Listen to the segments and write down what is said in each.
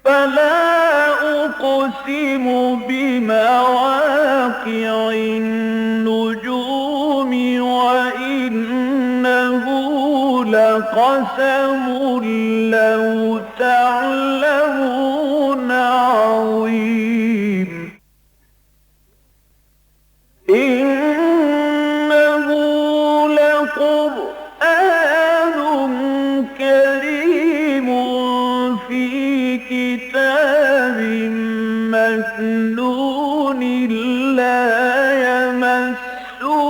فلا أقسم بمواقع النجوم وإنه لقسم لو تعلمون عظيم إنه لقرآن كريم في كتاب مكنون لا يمسه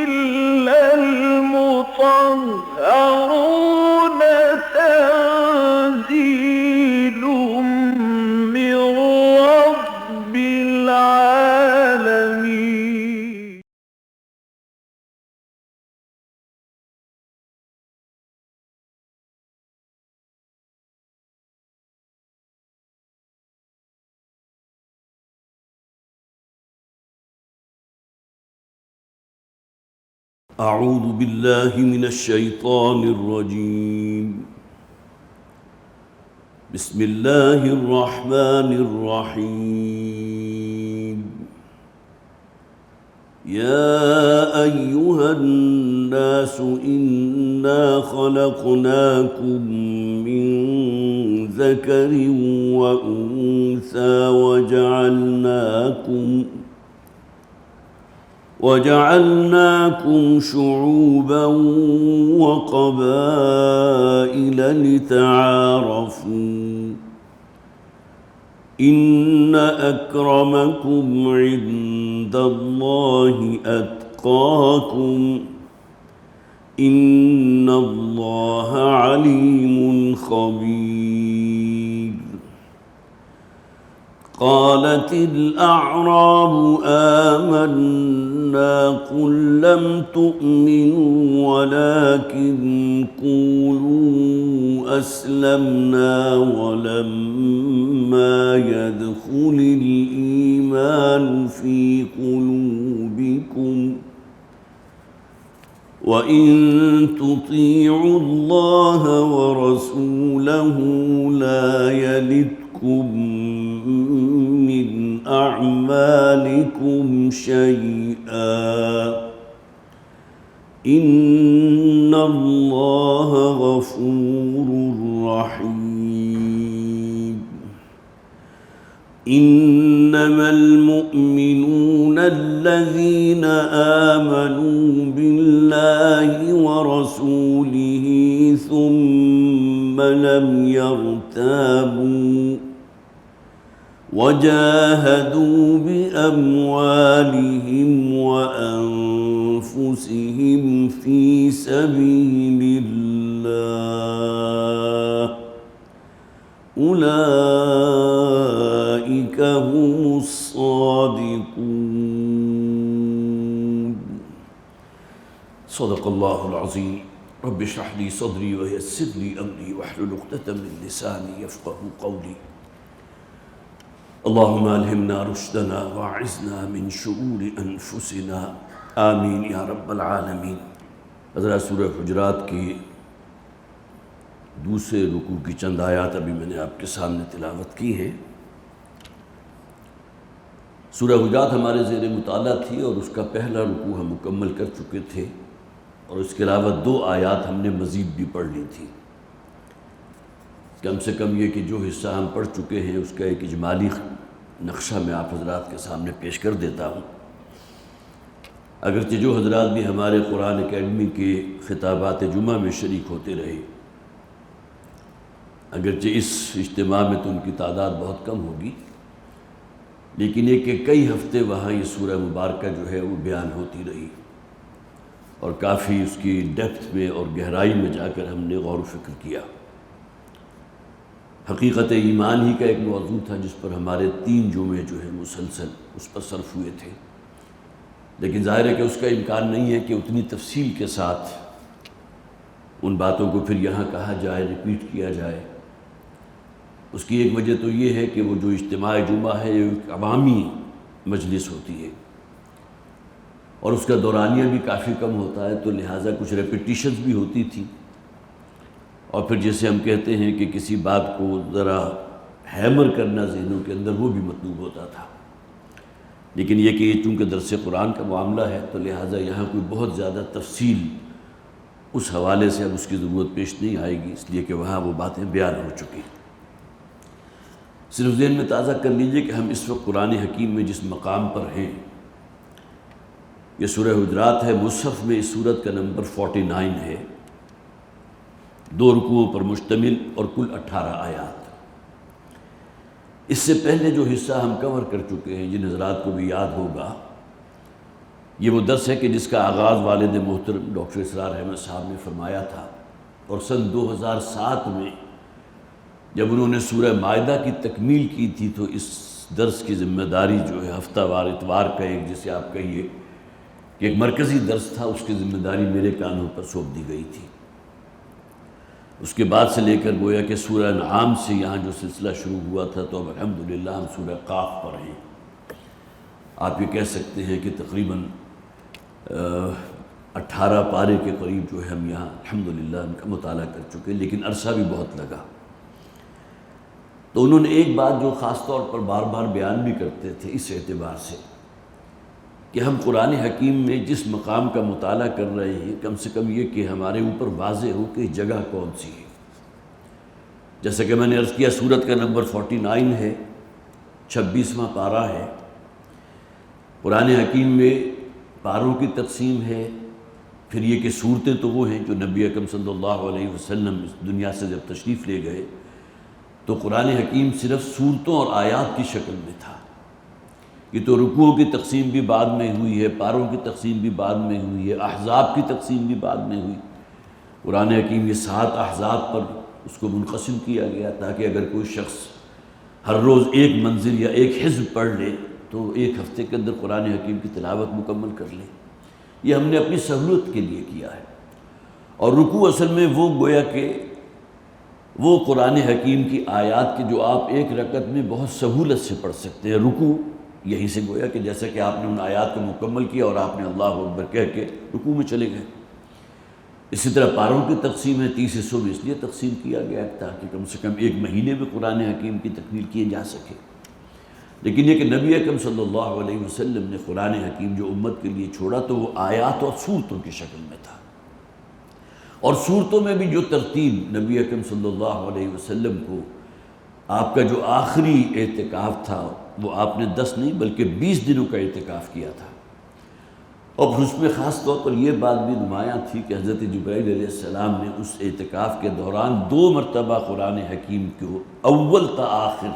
إلا المطهرون تنزيل من رب العالمين. أعوذ بالله من الشيطان الرجيم. بسم الله الرحمن الرحيم. يا أيها الناس إنا خلقناكم من ذكر وأنثى وجعلناكم شعوبا وقبائل لتعارفوا إن أكرمكم عند الله أتقاكم إن الله عليم خبير. قالت الأعراب آمنا قل لم تؤمنوا ولكن قولوا أسلمنا ولما يدخل الإيمان في قلوبكم وإن تطيعوا الله ورسوله لا يلدكم من أعمالكم شيئا إن الله غفور رحيم. إنما المؤمنون الذين آمنوا بالله ورسوله ثم لم يرتابوا وجاهدوا بأموالهم وأنفسهم في سبيل الله أولئك هم الصادقون. صدق الله العظيم. رب اشرح لي صدري ويسر لي أمري واحلل عقدة من لساني يفقهوا قولي. اللهم ألهمنا رشدنا واعذنا من شرور أنفسنا آمین یا رب العالمین. حضرات سورہ حجرات کی دوسرے رکوع کی چند آیات ابھی میں نے آپ کے سامنے تلاوت کی ہیں. سورہ حجرات ہمارے زیر مطالعہ تھی اور اس کا پہلا رکوع ہم مکمل کر چکے تھے اور اس کے علاوہ 2 آیات ہم نے مزید بھی پڑھ لی تھی. کم سے کم یہ کہ جو حصہ ہم پڑھ چکے ہیں اس کا ایک اجمالی نقشہ میں آپ حضرات کے سامنے پیش کر دیتا ہوں. اگرچہ جو حضرات بھی ہمارے قرآن اکیڈمی کے خطابات جمعہ میں شریک ہوتے رہے، اگرچہ اس اجتماع میں تو ان کی تعداد بہت کم ہوگی، لیکن یہ کہ کئی ہفتے وہاں یہ سورہ مبارکہ جو ہے وہ بیان ہوتی رہی اور کافی اس کی ڈیپتھ میں اور گہرائی میں جا کر ہم نے غور و فکر کیا. حقیقت ایمان ہی کا ایک موضوع تھا جس پر ہمارے 3 جمعے جو ہے مسلسل اس پر صرف ہوئے تھے، لیکن ظاہر ہے کہ اس کا امکان نہیں ہے کہ اتنی تفصیل کے ساتھ ان باتوں کو پھر یہاں کہا جائے، ریپیٹ کیا جائے. اس کی ایک وجہ تو یہ ہے کہ وہ جو اجتماع جمعہ ہے یہ ایک عوامی مجلس ہوتی ہے اور اس کا دورانیہ بھی کافی کم ہوتا ہے، تو لہٰذا کچھ ریپیٹیشنز بھی ہوتی تھی اور پھر جیسے ہم کہتے ہیں کہ کسی بات کو ذرا ہیمر کرنا ذہنوں کے اندر، وہ بھی مطلوب ہوتا تھا۔ لیکن یہ کہ چونکہ درس قرآن کا معاملہ ہے تو لہٰذا یہاں کوئی بہت زیادہ تفصیل اس حوالے سے اب اس کی ضرورت پیش نہیں آئے گی، اس لیے کہ وہاں وہ باتیں بیان ہو چکی۔ صرف ذہن میں تازہ کر لیجئے کہ ہم اس وقت قرآن حکیم میں جس مقام پر ہیں، یہ سورہ حجرات ہے، مصحف میں اس سورت کا نمبر 49 ہے، 2 رکوعوں پر مشتمل اور کل 18 آیات۔ اس سے پہلے جو حصہ ہم کور کر چکے ہیں، جن حضرات کو بھی یاد ہوگا، یہ وہ درس ہے کہ جس کا آغاز والد محترم ڈاکٹر اسرار احمد صاحب نے فرمایا تھا، اور سن 2007 میں جب انہوں نے سورہ مائدہ کی تکمیل کی تھی تو اس درس کی ذمہ داری جو ہے ہفتہ وار اتوار کا ایک، جسے آپ کہیے کہ ایک مرکزی درس تھا، اس کی ذمہ داری میرے کانوں پر سونپ دی گئی تھی۔ اس کے بعد سے لے کر گویا کہ سورہ انعام سے یہاں جو سلسلہ شروع ہوا تھا تو اب الحمدللہ ہم سورہ قاف پر ہیں۔ آپ یہ کہہ سکتے ہیں کہ تقریباً 18 پارے کے قریب جو ہے ہم یہاں الحمدللہ ان کا مطالعہ کر چکے، لیکن عرصہ بھی بہت لگا۔ تو انہوں نے ایک بات جو خاص طور پر بار بار بیان بھی کرتے تھے اس اعتبار سے کہ ہم قرآن حکیم میں جس مقام کا مطالعہ کر رہے ہیں، کم سے کم یہ کہ ہمارے اوپر واضح ہو کہ جگہ کون سی ہے۔ جیسا کہ میں نے عرض کیا، سورت کا نمبر 49 ہے، 26واں پارہ ہے۔ قرآن حکیم میں پاروں کی تقسیم ہے، پھر یہ کہ صورتیں تو وہ ہیں جو نبی اکرم صلی اللہ علیہ وسلم اس دنیا سے جب تشریف لے گئے تو قرآن حکیم صرف صورتوں اور آیات کی شکل میں تھا۔ یہ تو رکوعوں کی تقسیم بھی بعد میں ہوئی ہے، پاروں کی تقسیم بھی بعد میں ہوئی ہے، احزاب کی تقسیم بھی بعد میں ہوئی۔ قرآن حکیم یہ 7 احزاب پر اس کو منقسم کیا گیا تاکہ اگر کوئی شخص ہر روز ایک منزل یا ایک حزب پڑھ لے تو ایک ہفتے کے اندر قرآن حکیم کی تلاوت مکمل کر لے۔ یہ ہم نے اپنی سہولت کے لیے کیا ہے۔ اور رکوع اصل میں وہ گویا کہ وہ قرآن حکیم کی آیات کے جو آپ ایک رکعت میں بہت سہولت سے پڑھ سکتے ہیں۔ رکوع یہیں سے گویا کہ جیسا کہ آپ نے ان آیات کو مکمل کیا اور آپ نے اللہ اکبر کہہ کے رکوع میں چلے گئے۔ اسی طرح پاروں کی تقسیم ہے، 30 حصوں میں اس لیے تقسیم کیا گیا ہے تاکہ کم سے کم ایک مہینے میں قرآن حکیم کی تکمیل کی جا سکے۔ لیکن یہ کہ نبی اکرم صلی اللہ علیہ وسلم نے قرآن حکیم جو امت کے لیے چھوڑا تو وہ آیات اور صورتوں کی شکل میں تھا، اور صورتوں میں بھی جو ترتیب نبی اکرم صلی اللہ علیہ وسلم کو آپ کا جو آخری اعتکاف تھا وہ آپ نے 10 نہیں بلکہ 20 دنوں کا اعتکاف کیا تھا، اور اس میں خاص طور پر یہ بات بھی نمایاں تھی کہ حضرت جبرائیل علیہ السلام نے اس اعتکاف کے دوران 2 مرتبہ قرآن حکیم کو اول تا آخر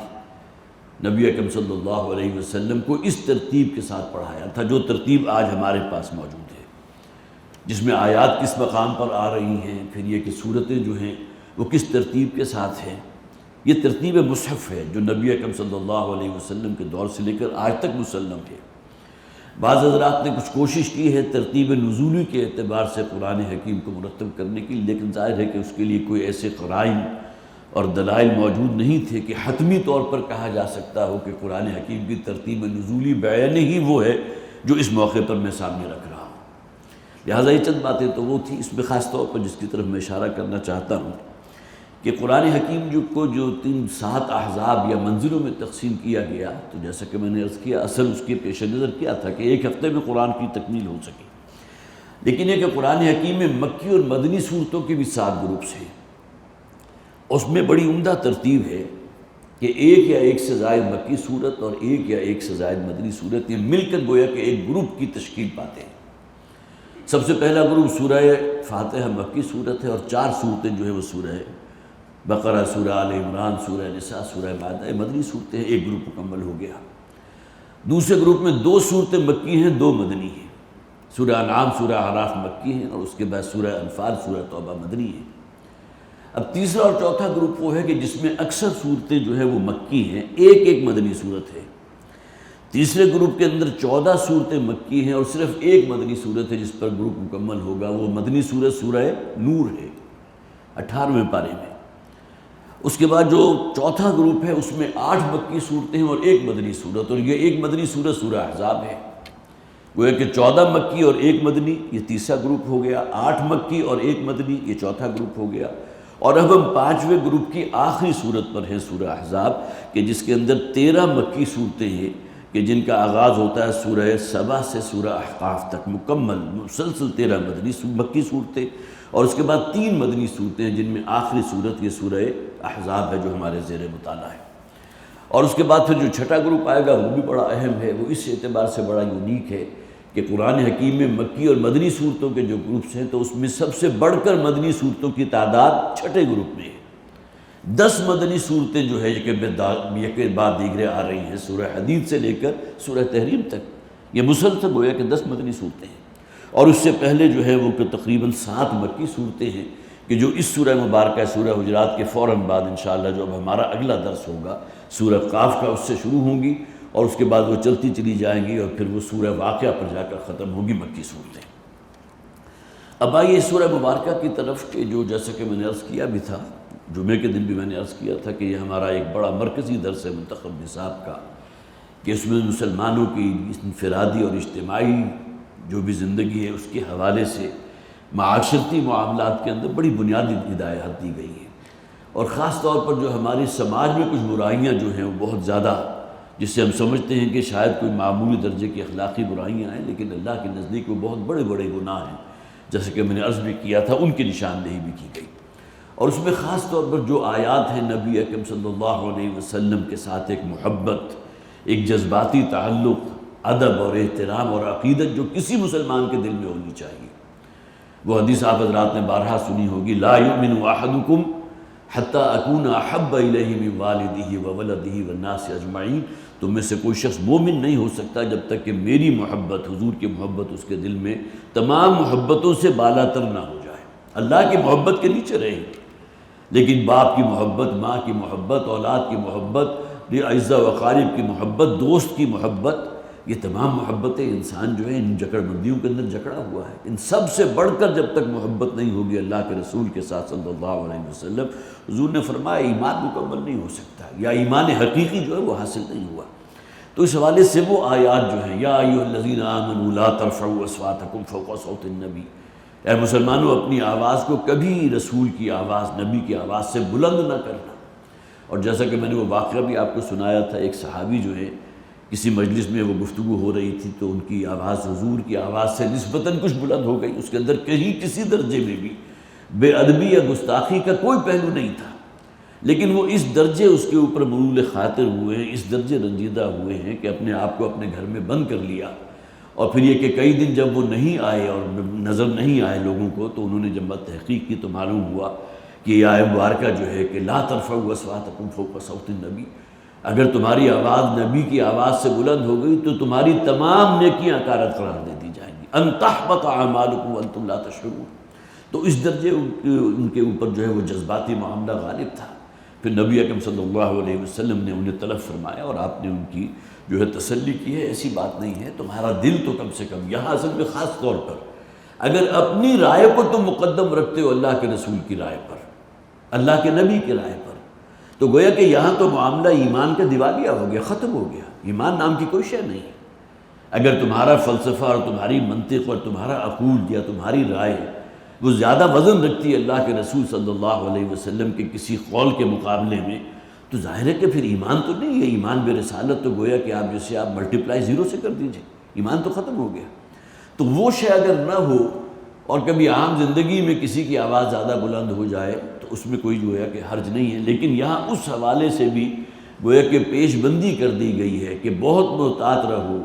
نبی اکرم صلی اللہ علیہ وسلم کو اس ترتیب کے ساتھ پڑھایا تھا جو ترتیب آج ہمارے پاس موجود ہے، جس میں آیات کس مقام پر آ رہی ہیں، پھر یہ کہ صورتیں جو ہیں وہ کس ترتیب کے ساتھ ہیں۔ یہ ترتیب مصحف ہے جو نبی اکرم صلی اللہ علیہ وسلم کے دور سے لے کر آج تک مسلم ہے۔ بعض حضرات نے کچھ کوشش کی ہے ترتیب نزولی کے اعتبار سے قرآن حکیم کو مرتب کرنے کی، لیکن ظاہر ہے کہ اس کے لیے کوئی ایسے قرائن اور دلائل موجود نہیں تھے کہ حتمی طور پر کہا جا سکتا ہو کہ قرآن حکیم کی ترتیب نزولی بعین ہی وہ ہے جو اس موقع پر میں سامنے رکھ رہا ہوں۔ لہٰذا یہ چند باتیں تو وہ تھی، اس میں خاص طور پر جس کی طرف میں اشارہ کرنا چاہتا ہوں کہ قرآن حکیم جو 7 احزاب یا منزلوں میں تقسیم کیا گیا، تو جیسا کہ میں نے عرض کیا اصل اس کے پیش نظر کیا تھا کہ ایک ہفتے میں قرآن کی تکمیل ہو سکے، لیکن یہ کہ قرآن حکیم میں مکی اور مدنی صورتوں کے بھی 7 گروپس ہیں۔ اس میں بڑی عمدہ ترتیب ہے کہ ایک یا ایک سے زائد مکی صورت اور ایک یا ایک سے زائد مدنی صورت، یہ مل کر گویا کہ ایک گروپ کی تشکیل پاتے ہیں۔ سب سے پہلا گروپ سورہ فاتحہ مکی صورت ہے، اور 4 صورتیں جو ہیں وہ سورہ بقرہ، سورہ آل عمران، سورہ نساء، سورہ مائدہ مدنی صورتیں ہیں۔ ایک گروپ مکمل ہو گیا۔ دوسرے گروپ میں 2 صورتیں مکی ہیں، 2 مدنی ہیں۔ سورہ انعام، سورہ اعراف مکی ہیں، اور اس کے بعد سورہ انفال، سورہ توبہ مدنی ہیں۔ اب تیسرا اور چوتھا گروپ وہ ہے کہ جس میں اکثر صورتیں جو ہیں وہ مکی ہیں، ایک مدنی صورت ہے۔ تیسرے گروپ کے اندر 14 صورتیں مکی ہیں اور صرف ایک مدنی صورت ہے جس پر گروپ مکمل ہوگا، وہ مدنی صورت سورہ نور ہے 18ویں پارے میں۔ اس کے بعد جو چوتھا گروپ ہے اس میں 8 مکی صورتیں ہیں اور ایک مدنی صورت، اور یہ ایک مدنی صورت سورہ احزاب ہے۔ گویا کہ 14 مکی اور ایک مدنی یہ تیسرا گروپ ہو گیا، 8 مکی اور ایک مدنی یہ چوتھا گروپ ہو گیا، اور اب ہم 5ویں گروپ کی آخری صورت پر ہیں، سورہ احزاب، کہ جس کے اندر 13 مکی صورتیں ہیں کہ جن کا آغاز ہوتا ہے سورہ سبا سے سورہ احقاف تک، مکمل مسلسل 13 مکی صورتیں، اور اس کے بعد 3 مدنی صورتیں ہیں جن میں آخری صورت یہ سورہ احزاب ہے جو ہمارے زیر مطالعہ ہے۔ اور اس کے بعد پھر جو چھٹا گروپ آئے گا وہ بھی بڑا اہم ہے، وہ اس اعتبار سے بڑا یونیک ہے کہ قرآن حکیم میں مکی اور مدنی صورتوں کے جو گروپس ہیں تو اس میں سب سے بڑھ کر مدنی صورتوں کی تعداد چھٹے گروپ میں ہے۔ 10 مدنی صورتیں جو ہے کہ بعد دیگرے آ رہی ہیں، سورہ حدید سے لے کر سورہ تحریم تک، یہ مسلسل گویا کہ 10 مدنی صورتیں ہیں۔ اور اس سے پہلے جو ہے وہ کہ تقریباً 7 مکی صورتیں ہیں کہ جو اس سورہ مبارکہ سورہ حجرات کے فوراً بعد انشاءاللہ جو اب ہمارا اگلا درس ہوگا سورہ قاف کا اس سے شروع ہوں گی، اور اس کے بعد وہ چلتی چلی جائیں گی اور پھر وہ سورہ واقعہ پر جا کر ختم ہوگی مکی صورتیں۔ اب آئیے سورہ مبارکہ کی طرف کہ جو جیسا کہ میں نے عرض کیا بھی تھا، جمعے کے دن بھی میں نے عرض کیا تھا کہ یہ ہمارا ایک بڑا مرکزی درس ہے منتخب نصاب کا، کہ اس میں مسلمانوں کی انفرادی اور اجتماعی جو بھی زندگی ہے اس کے حوالے سے معاشرتی معاملات کے اندر بڑی بنیادی ہدایات دی گئی ہیں، اور خاص طور پر جو ہماری سماج میں کچھ برائیاں جو ہیں وہ بہت زیادہ، جس سے ہم سمجھتے ہیں کہ شاید کوئی معمولی درجے کی اخلاقی برائیاں ہیں، لیکن اللہ کے نزدیک وہ بہت بڑے بڑے گناہ ہیں، جیسے کہ میں نے عرض بھی کیا تھا ان کی نشاندہی بھی کی گئی۔ اور اس میں خاص طور پر جو آیات ہیں نبی اکرم صلی اللہ علیہ وسلم کے ساتھ ایک محبت، ایک جذباتی تعلق، ادب اور احترام اور عقیدت جو کسی مسلمان کے دل میں ہونی چاہیے، وہ حدیث آپ حضرات نے بارہا سنی ہوگی، لا یؤمن احدکم حتی اکون احب الیہ من والدہ وولدہ والناس اجمعین، تم میں سے کوئی شخص مومن نہیں ہو سکتا جب تک کہ میری محبت، حضور کی محبت اس کے دل میں تمام محبتوں سے بالا تر نہ ہو جائے۔ اللہ کی محبت کے نیچے رہے، لیکن باپ کی محبت، ماں کی محبت، اولاد کی محبت، اعزاء و اقارب کی محبت، دوست کی محبت، یہ تمام محبتیں انسان جو ہے ان جکڑ بندیوں کے اندر جکڑا ہوا ہے۔ ان سب سے بڑھ کر جب تک محبت نہیں ہوگی اللہ کے رسول کے ساتھ صلی اللہ علیہ وسلم، حضور نے فرمایا ایمان مکمل نہیں ہو سکتا، یا ایمان حقیقی جو ہے وہ حاصل نہیں ہوا۔ تو اس حوالے سے وہ آیات جو ہیں، یا ایھا الذین آمنوا لا ترفعوا اصواتکم فوق صوت النبی، اے مسلمانوں اپنی آواز کو کبھی رسول کی آواز، نبی کی آواز سے بلند نہ کرنا۔ اور جیسا کہ میں نے وہ واقعہ بھی آپ کو سنایا تھا، ایک صحابی جو ہے کسی مجلس میں وہ گفتگو ہو رہی تھی تو ان کی آواز حضور کی آواز سے نسبتاً کچھ بلند ہو گئی، اس کے اندر کہیں کسی درجے میں بھی بے ادبی یا گستاخی کا کوئی پہلو نہیں تھا، لیکن وہ اس درجے اس کے اوپر ملول خاطر ہوئے ہیں، اس درجے رنجیدہ ہوئے ہیں کہ اپنے آپ کو اپنے گھر میں بند کر لیا، اور پھر یہ کہ کئی دن جب وہ نہیں آئے اور نظر نہیں آئے لوگوں کو، تو انہوں نے جب تحقیق کی تو معلوم ہوا کہ یہ آیت مبارکہ جو ہے کہ لا ترفعوا اصواتکم فوق صوت النبی، اگر تمہاری آواز نبی کی آواز سے بلند ہو گئی تو تمہاری تمام نیکیاں کارت قرار دے دی جائیں گی، ان تحبط اعمالکم وانتم لا تشعرون۔ تو اس درجے ان کے اوپر جو ہے وہ جذباتی معاملہ غالب تھا۔ پھر نبی اکرم صلی اللہ علیہ وسلم نے انہیں طلب فرمایا اور آپ نے ان کی جو ہے تسلی کی ہے، ایسی بات نہیں ہے، تمہارا دل تو کم سے کم، یہاں اصل میں خاص طور پر اگر اپنی رائے کو تم مقدم رکھتے ہو اللہ کے رسول کی رائے پر، اللہ کے نبی کی رائے پر، تو گویا کہ یہاں تو معاملہ ایمان کا دیوالیہ ہو گیا، ختم ہو گیا، ایمان نام کی کوئی شے نہیں ہے۔ اگر تمہارا فلسفہ اور تمہاری منطق اور تمہارا عقول یا تمہاری رائے وہ زیادہ وزن رکھتی ہے اللہ کے رسول صلی اللہ علیہ وسلم کے کسی قول کے مقابلے میں، تو ظاہر ہے کہ پھر ایمان تو نہیں ہے، ایمان بے رسالت تو گویا کہ آپ جیسے آپ ملٹیپلائی 0 سے کر دیجئے، ایمان تو ختم ہو گیا۔ تو وہ شے اگر نہ ہو اور کبھی عام زندگی میں کسی کی آواز زیادہ بلند ہو جائے تو اس میں کوئی جو ہے کہ حرج نہیں ہے، لیکن یہاں اس حوالے سے بھی گویا کہ پیش بندی کر دی گئی ہے کہ بہت محتاط رہو،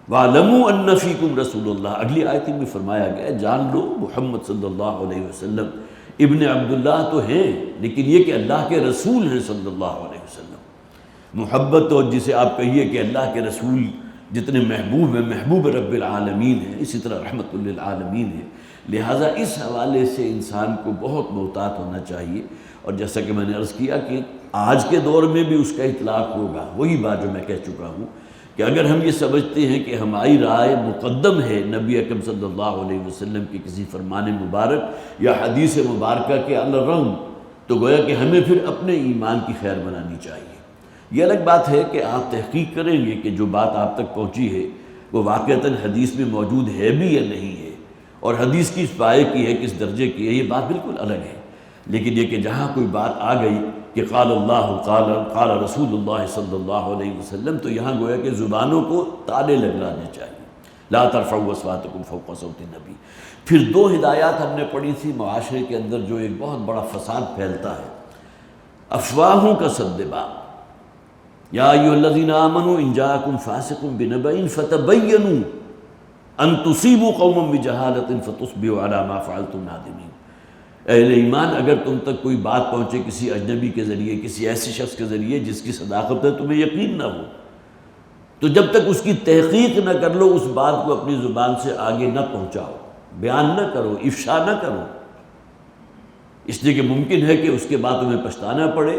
وَاعْلَمُوا أَنَّ فِيكُمْ رَسُولَ اللَّهِ، اگلی آیت میں فرمایا گیا ہے جان لو محمد صلی اللہ علیہ وسلم ابن عبداللہ تو ہیں، لیکن یہ کہ اللہ کے رسول ہیں صلی اللہ علیہ وسلم۔ محبت اور جسے آپ کہیے کہ اللہ کے رسول جتنے محبوب ہیں، محبوب رب العالمین ہیں، اسی طرح رحمت للعالمین ہیں، لہٰذا اس حوالے سے انسان کو بہت محتاط ہونا چاہیے۔ اور جیسا کہ میں نے عرض کیا کہ آج کے دور میں بھی اس کا اطلاق ہوگا، وہی بات جو میں کہہ چکا ہوں کہ اگر ہم یہ سمجھتے ہیں کہ ہماری رائے مقدم ہے نبی اکرم صلی اللہ علیہ وسلم کی کسی فرمان مبارک یا حدیث مبارکہ کے علی الرغم، تو گویا کہ ہمیں پھر اپنے ایمان کی خیر بنانی چاہیے۔ یہ الگ بات ہے کہ آپ تحقیق کریں گے کہ جو بات آپ تک پہنچی ہے وہ واقعتاً حدیث میں موجود ہے بھی یا نہیں ہے، اور حدیث کس پائے کی ہے، کس درجے کی ہے، یہ بات بالکل الگ ہے۔ لیکن یہ کہ جہاں کوئی بات آ گئی کہ قال اللہ قال رسول اللہ صلی اللہ علیہ وسلم، تو یہاں گویا کہ زبانوں کو تالے لگانے چاہیے، لا ترفعوا اصواتکم فوق صوت النبی۔ پھر دو ہدایات ہم نے پڑھی تھی معاشرے کے اندر جو ایک بہت بڑا فساد پھیلتا ہے، افواہوں کا سد باب، یا ایھا الذین آمنوا ان جاءکم فاسق بنبأ فتبینوا ان تصیبوا قوما بجہالۃ فتصبحوا علی ما فعلتم نادمین۔ اہل ایمان، اگر تم تک کوئی بات پہنچے کسی اجنبی کے ذریعے، کسی ایسے شخص کے ذریعے جس کی صداقت ہے تمہیں یقین نہ ہو، تو جب تک اس کی تحقیق نہ کر لو اس بات کو اپنی زبان سے آگے نہ پہنچاؤ، بیان نہ کرو، افشا نہ کرو، اس لیے کہ ممکن ہے کہ اس کے بعد تمہیں پچھتانا پڑے،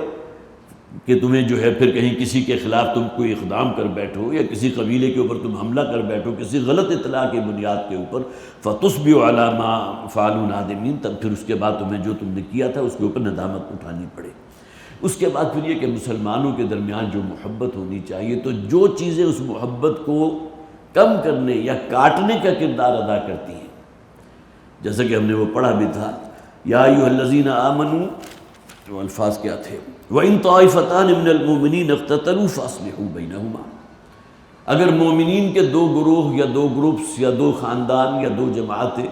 کہ تمہیں جو ہے پھر کہیں کسی کے خلاف تم کوئی اقدام کر بیٹھو، یا کسی قبیلے کے اوپر تم حملہ کر بیٹھو کسی غلط اطلاع کی بنیاد کے اوپر، فتصبحوا علی ما فعلوا نادمین، تب پھر اس کے بعد تمہیں جو تم نے کیا تھا اس کے اوپر ندامت اٹھانی پڑے۔ اس کے بعد پھر یہ کہ مسلمانوں کے درمیان جو محبت ہونی چاہیے، تو جو چیزیں اس محبت کو کم کرنے یا کاٹنے کا کردار ادا کرتی ہیں، جیسا کہ ہم نے وہ پڑھا بھی تھا، یا ایھا الذین آمنوا، جو الفاظ کیا تھے، وَإِن طَائِفَتَانِ مِنَ الْمُؤْمِنِينَ اقْتَتَلُوا فَأَصْلِحُوا بَيْنَهُمَا۔ اگر مومنین کے دو گروہ یا دو گروپس یا دو خاندان یا دو جماعتیں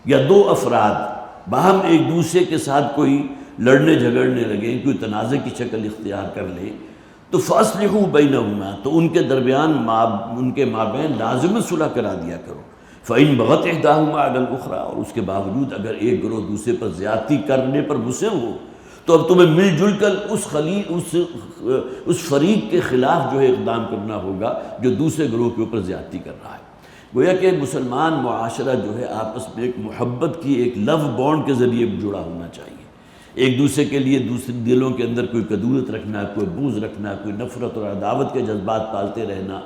یا دو افراد باہم ایک دوسرے کے ساتھ کوئی لڑنے جھگڑنے لگیں، کوئی تنازع کی شکل اختیار کر لیں، تو فَأَصْلِحُوا بَيْنَهُمَا، تو ان کے درمیان ان کے مابین لازم صلح کرا دیا کرو۔ فَإِن بَغَتْ إِحْدَاهُمَا عَلَى الْأُخْرَى، اور اس کے باوجود اگر ایک گروہ دوسرے پر زیادتی کرنے پر مصر ہو، تو اب تمہیں مل جل کر اس فریق کے خلاف جو ہے اقدام کرنا ہوگا جو دوسرے گروہ کے اوپر زیادتی کر رہا ہے۔ گویا کہ مسلمان معاشرہ جو ہے آپس میں ایک محبت کی ایک لو بانڈ کے ذریعے جڑا ہونا چاہیے، ایک دوسرے کے لیے دوسرے دلوں کے اندر کوئی کدورت رکھنا، کوئی بغض رکھنا، کوئی نفرت اور عداوت کے جذبات پالتے رہنا،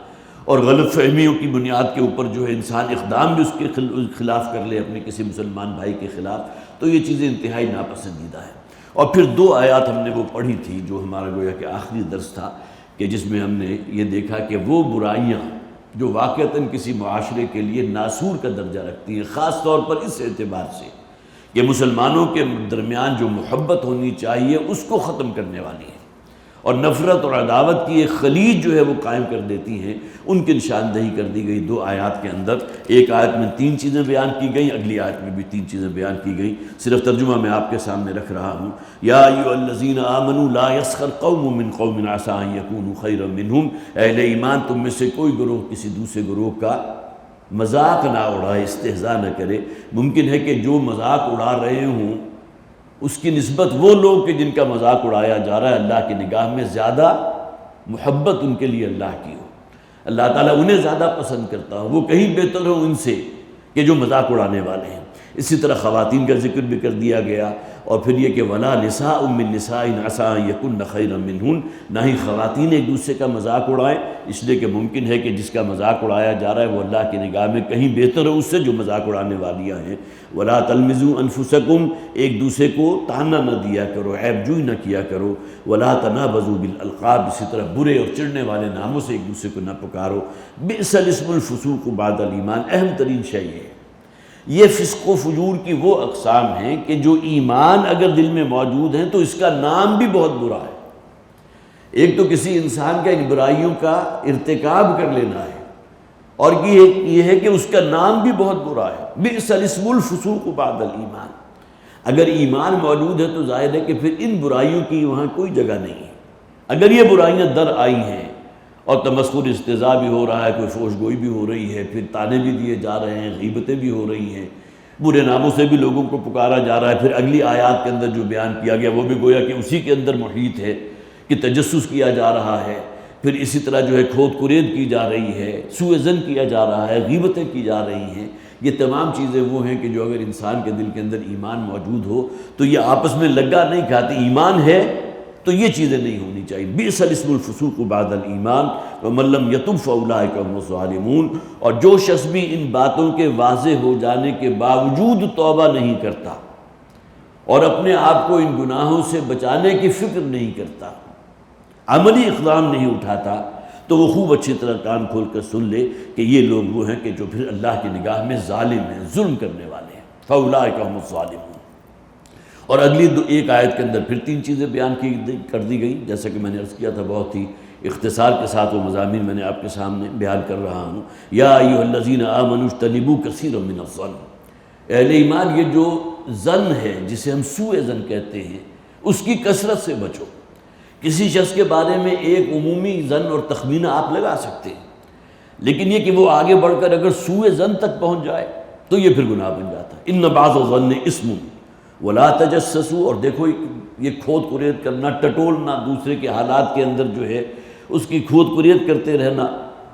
اور غلط فہمیوں کی بنیاد کے اوپر جو ہے انسان اقدام بھی اس کے خلاف کر لے اپنے کسی مسلمان بھائی کے خلاف، تو یہ چیزیں انتہائی ناپسندیدہ ہیں۔ اور پھر دو آیات ہم نے وہ پڑھی تھی جو ہمارا گویا کہ آخری درس تھا، کہ جس میں ہم نے یہ دیکھا کہ وہ برائیاں جو واقعتاً کسی معاشرے کے لیے ناسور کا درجہ رکھتی ہیں، خاص طور پر اس اعتبار سے کہ مسلمانوں کے درمیان جو محبت ہونی چاہیے اس کو ختم کرنے والی ہیں، اور نفرت اور عداوت کی ایک خلیج جو ہے وہ قائم کر دیتی ہیں، ان کی نشاندہی کر دی گئی دو آیات کے اندر۔ ایک آیت میں 3 چیزیں بیان کی گئیں، اگلی آیت میں بھی 3 چیزیں بیان کی گئیں، صرف ترجمہ میں آپ کے سامنے رکھ رہا ہوں۔ یا ایھا الذین آمنوا لا یسخر قوم من قوم عسیٰ ان یکونوا خیرا منہم، اہل ایمان تم میں سے کوئی گروہ کسی دوسرے گروہ کا مذاق نہ اڑائے، استہزاء نہ کرے۔ ممکن ہے کہ جو مذاق اڑا رہے ہوں اس کی نسبت وہ لوگ کہ جن کا مذاق اڑایا جا رہا ہے اللہ کی نگاہ میں زیادہ محبت ان کے لیے اللہ کی ہو، اللہ تعالیٰ انہیں زیادہ پسند کرتا ہو، وہ کہیں بہتر ہو ان سے کہ جو مذاق اڑانے والے ہیں۔ اسی طرح خواتین کا ذکر بھی کر دیا گیا، اور پھر یہ کہ وَلَا نِسَاءٌ مِّن نِسَاءٍ عَسَىٰ أَن يَكُنَّ خَيْرًا مِّنْهُنَّ، نہ ہی خواتین ایک دوسرے کا مذاق اڑائیں، اس لیے کہ ممکن ہے کہ جس کا مذاق اڑایا جا رہا ہے وہ اللہ کی نگاہ میں کہیں بہتر ہو اس سے جو مذاق اڑانے والیاں ہیں۔ وَلَا تَلْمِزُوا أَنفُسَكُمْ، ایک دوسرے کو تانا نہ دیا کرو، عیب جوئی نہ کیا کرو۔ وَلَا تَنَابَزُوا بِالْأَلْقَابِ، اسی طرح برے اور چڑھنے والے ناموں سے ایک دوسرے کو نہ پکارو۔ بِئْسَ الِاسْمُ الْفُسُوقُ بَعْدَ الْإِيمَانِ، اہم ترین شے یہ ہے۔ یہ فسق و فجور کی وہ اقسام ہیں کہ جو ایمان اگر دل میں موجود ہیں تو اس کا نام بھی بہت برا ہے۔ ایک تو کسی انسان کا ان برائیوں کا ارتکاب کر لینا ہے، اور یہ ہے کہ اس کا نام بھی بہت برا ہے۔ بئس الاسم الفسوق بعد الایمان، اگر ایمان موجود ہے تو ظاہر ہے کہ پھر ان برائیوں کی وہاں کوئی جگہ نہیں ہے۔ اگر یہ برائیاں در آئی ہیں اور تمسخر استہزاء بھی ہو رہا ہے، کوئی فوش گوئی بھی ہو رہی ہے، پھر تانے بھی دیے جا رہے ہیں، غیبتیں بھی ہو رہی ہیں، برے ناموں سے بھی لوگوں کو پکارا جا رہا ہے، پھر اگلی آیات کے اندر جو بیان کیا گیا وہ بھی گویا کہ اسی کے اندر محیط ہے کہ تجسس کیا جا رہا ہے، پھر اسی طرح جو ہے کھود کرید کی جا رہی ہے، سوء ظن کیا جا رہا ہے، غیبتیں کی جا رہی ہیں۔ یہ تمام چیزیں وہ ہیں کہ جو اگر انسان کے دل کے اندر ایمان موجود ہو تو یہ آپس میں لگا نہیں کھاتی، ایمان ہے تو یہ چیزیں نہیں ہونی چاہیے۔ بئس الاسم الفسوق بعد الایمان ومن لم یتب فاولئک هم الظالمون، اور جو شخص بھی ان باتوں کے واضح ہو جانے کے باوجود توبہ نہیں کرتا اور اپنے آپ کو ان گناہوں سے بچانے کی فکر نہیں کرتا، عملی اقدام نہیں اٹھاتا، تو وہ خوب اچھی طرح کان کھول کر سن لے کہ یہ لوگ وہ ہیں کہ جو پھر اللہ کی نگاہ میں ظالم ہیں، ظلم کرنے والے ہیں۔ فاولئک هم الظالمون۔ اور اگلی ایک آیت کے اندر پھر 3 چیزیں بیان کر دی گئیں، جیسا کہ میں نے عرض کیا تھا بہت ہی اختصار کے ساتھ وہ مضامین میں نے آپ کے سامنے بیان کر رہا ہوں۔ یا ایھا الذین آمنوا اجتنبوا کثیرا من الظن، اہل ایمان یہ جو ظن ہے جسے ہم سوء ظن کہتے ہیں اس کی کثرت سے بچو۔ کسی شخص کے بارے میں ایک عمومی ظن اور تخمینہ آپ لگا سکتے ہیں، لیکن یہ کہ وہ آگے بڑھ کر اگر سوء ظن تک پہنچ جائے تو یہ پھر گناہ بن جاتا ہے۔ ان بعض الظن اسم ولا تجسسوا، اور دیکھو یہ کھود کرید کرنا، ٹٹولنا، دوسرے کے حالات کے اندر جو ہے اس کی کھود کرید کرتے رہنا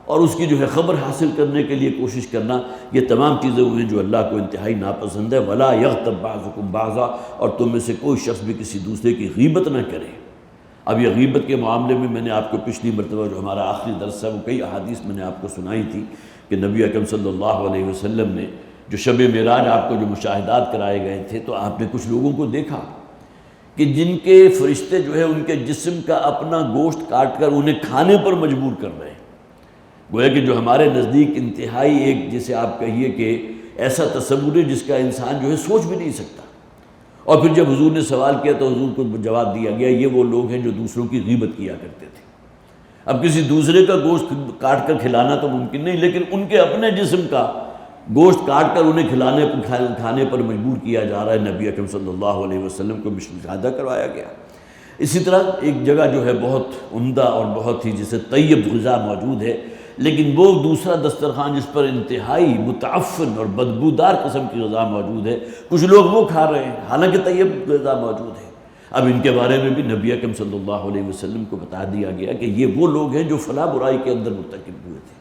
اور اس کی جو ہے خبر حاصل کرنے کے لیے کوشش کرنا، یہ تمام چیزیں وہ ہیں جو اللہ کو انتہائی ناپسند ہے۔ ولا یغتب بعضکم بعضا، اور تم میں سے کوئی شخص بھی کسی دوسرے کی غیبت نہ کرے۔ اب یہ غیبت کے معاملے میں نے آپ کو پچھلی مرتبہ جو ہمارا آخری درس ہے وہ کئی احادیث میں نے آپ کو سنائی تھی کہ نبی اکرم صلی اللہ علیہ وسلم نے جو شب معراج آپ کو جو مشاہدات کرائے گئے تھے تو آپ نے کچھ لوگوں کو دیکھا کہ جن کے فرشتے جو ہے ان کے جسم کا اپنا گوشت کاٹ کر انہیں کھانے پر مجبور کر رہے ہیں۔ گویا کہ جو ہمارے نزدیک انتہائی ایک جسے آپ کہیے کہ ایسا تصور ہے جس کا انسان جو ہے سوچ بھی نہیں سکتا۔ اور پھر جب حضور نے سوال کیا تو حضور کو جواب دیا گیا یہ وہ لوگ ہیں جو دوسروں کی غیبت کیا کرتے تھے۔ اب کسی دوسرے کا گوشت کاٹ کر کھلانا تو ممکن نہیں، لیکن ان کے اپنے جسم کا گوشت کاٹ کر انہیں کھانے پر مجبور کیا جا رہا ہے۔ نبی اکرم صلی اللہ علیہ وسلم کو مشاہدہ کروایا گیا۔ اسی طرح ایک جگہ جو ہے بہت عمدہ اور بہت ہی جسے طیب غذا موجود ہے، لیکن وہ دوسرا دسترخوان جس پر انتہائی متعفن اور بدبودار قسم کی غذا موجود ہے، کچھ لوگ وہ کھا رہے ہیں حالانکہ طیب غذا موجود ہے۔ اب ان کے بارے میں بھی نبی اکرم صلی اللہ علیہ وسلم کو بتا دیا گیا کہ یہ وہ لوگ ہیں جو فلاں برائی کے اندر مرتکب ہوئے تھے،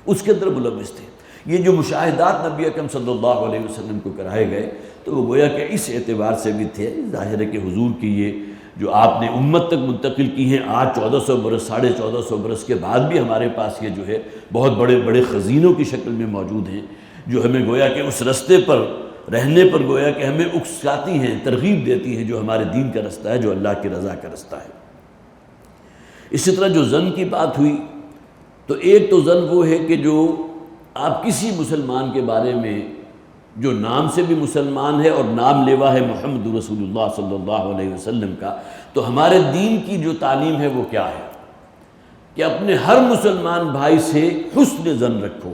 اس کے اندر ملوث تھے۔ یہ جو مشاہدات نبی اکرم صلی اللہ علیہ وسلم کو کرائے گئے تو وہ گویا کہ اس اعتبار سے بھی تھے، ظاہر ہے کہ حضور کی یہ جو آپ نے امت تک منتقل کی ہیں، آج 1400 برس 1450 برس کے بعد بھی ہمارے پاس یہ جو ہے بہت بڑے بڑے خزینوں کی شکل میں موجود ہیں، جو ہمیں گویا کہ اس رستے پر رہنے پر گویا کہ ہمیں اکساتی ہیں، ترغیب دیتی ہیں، جو ہمارے دین کا رستہ ہے، جو اللہ کی رضا کا رستہ ہے۔ اسی طرح جو ظن کی بات ہوئی تو ایک تو ظن وہ ہے کہ جو آپ کسی مسلمان کے بارے میں جو نام سے بھی مسلمان ہے اور نام لیوا ہے محمد رسول اللہ صلی اللہ علیہ وسلم کا، تو ہمارے دین کی جو تعلیم ہے وہ کیا ہے کہ اپنے ہر مسلمان بھائی سے حسن ظن رکھو۔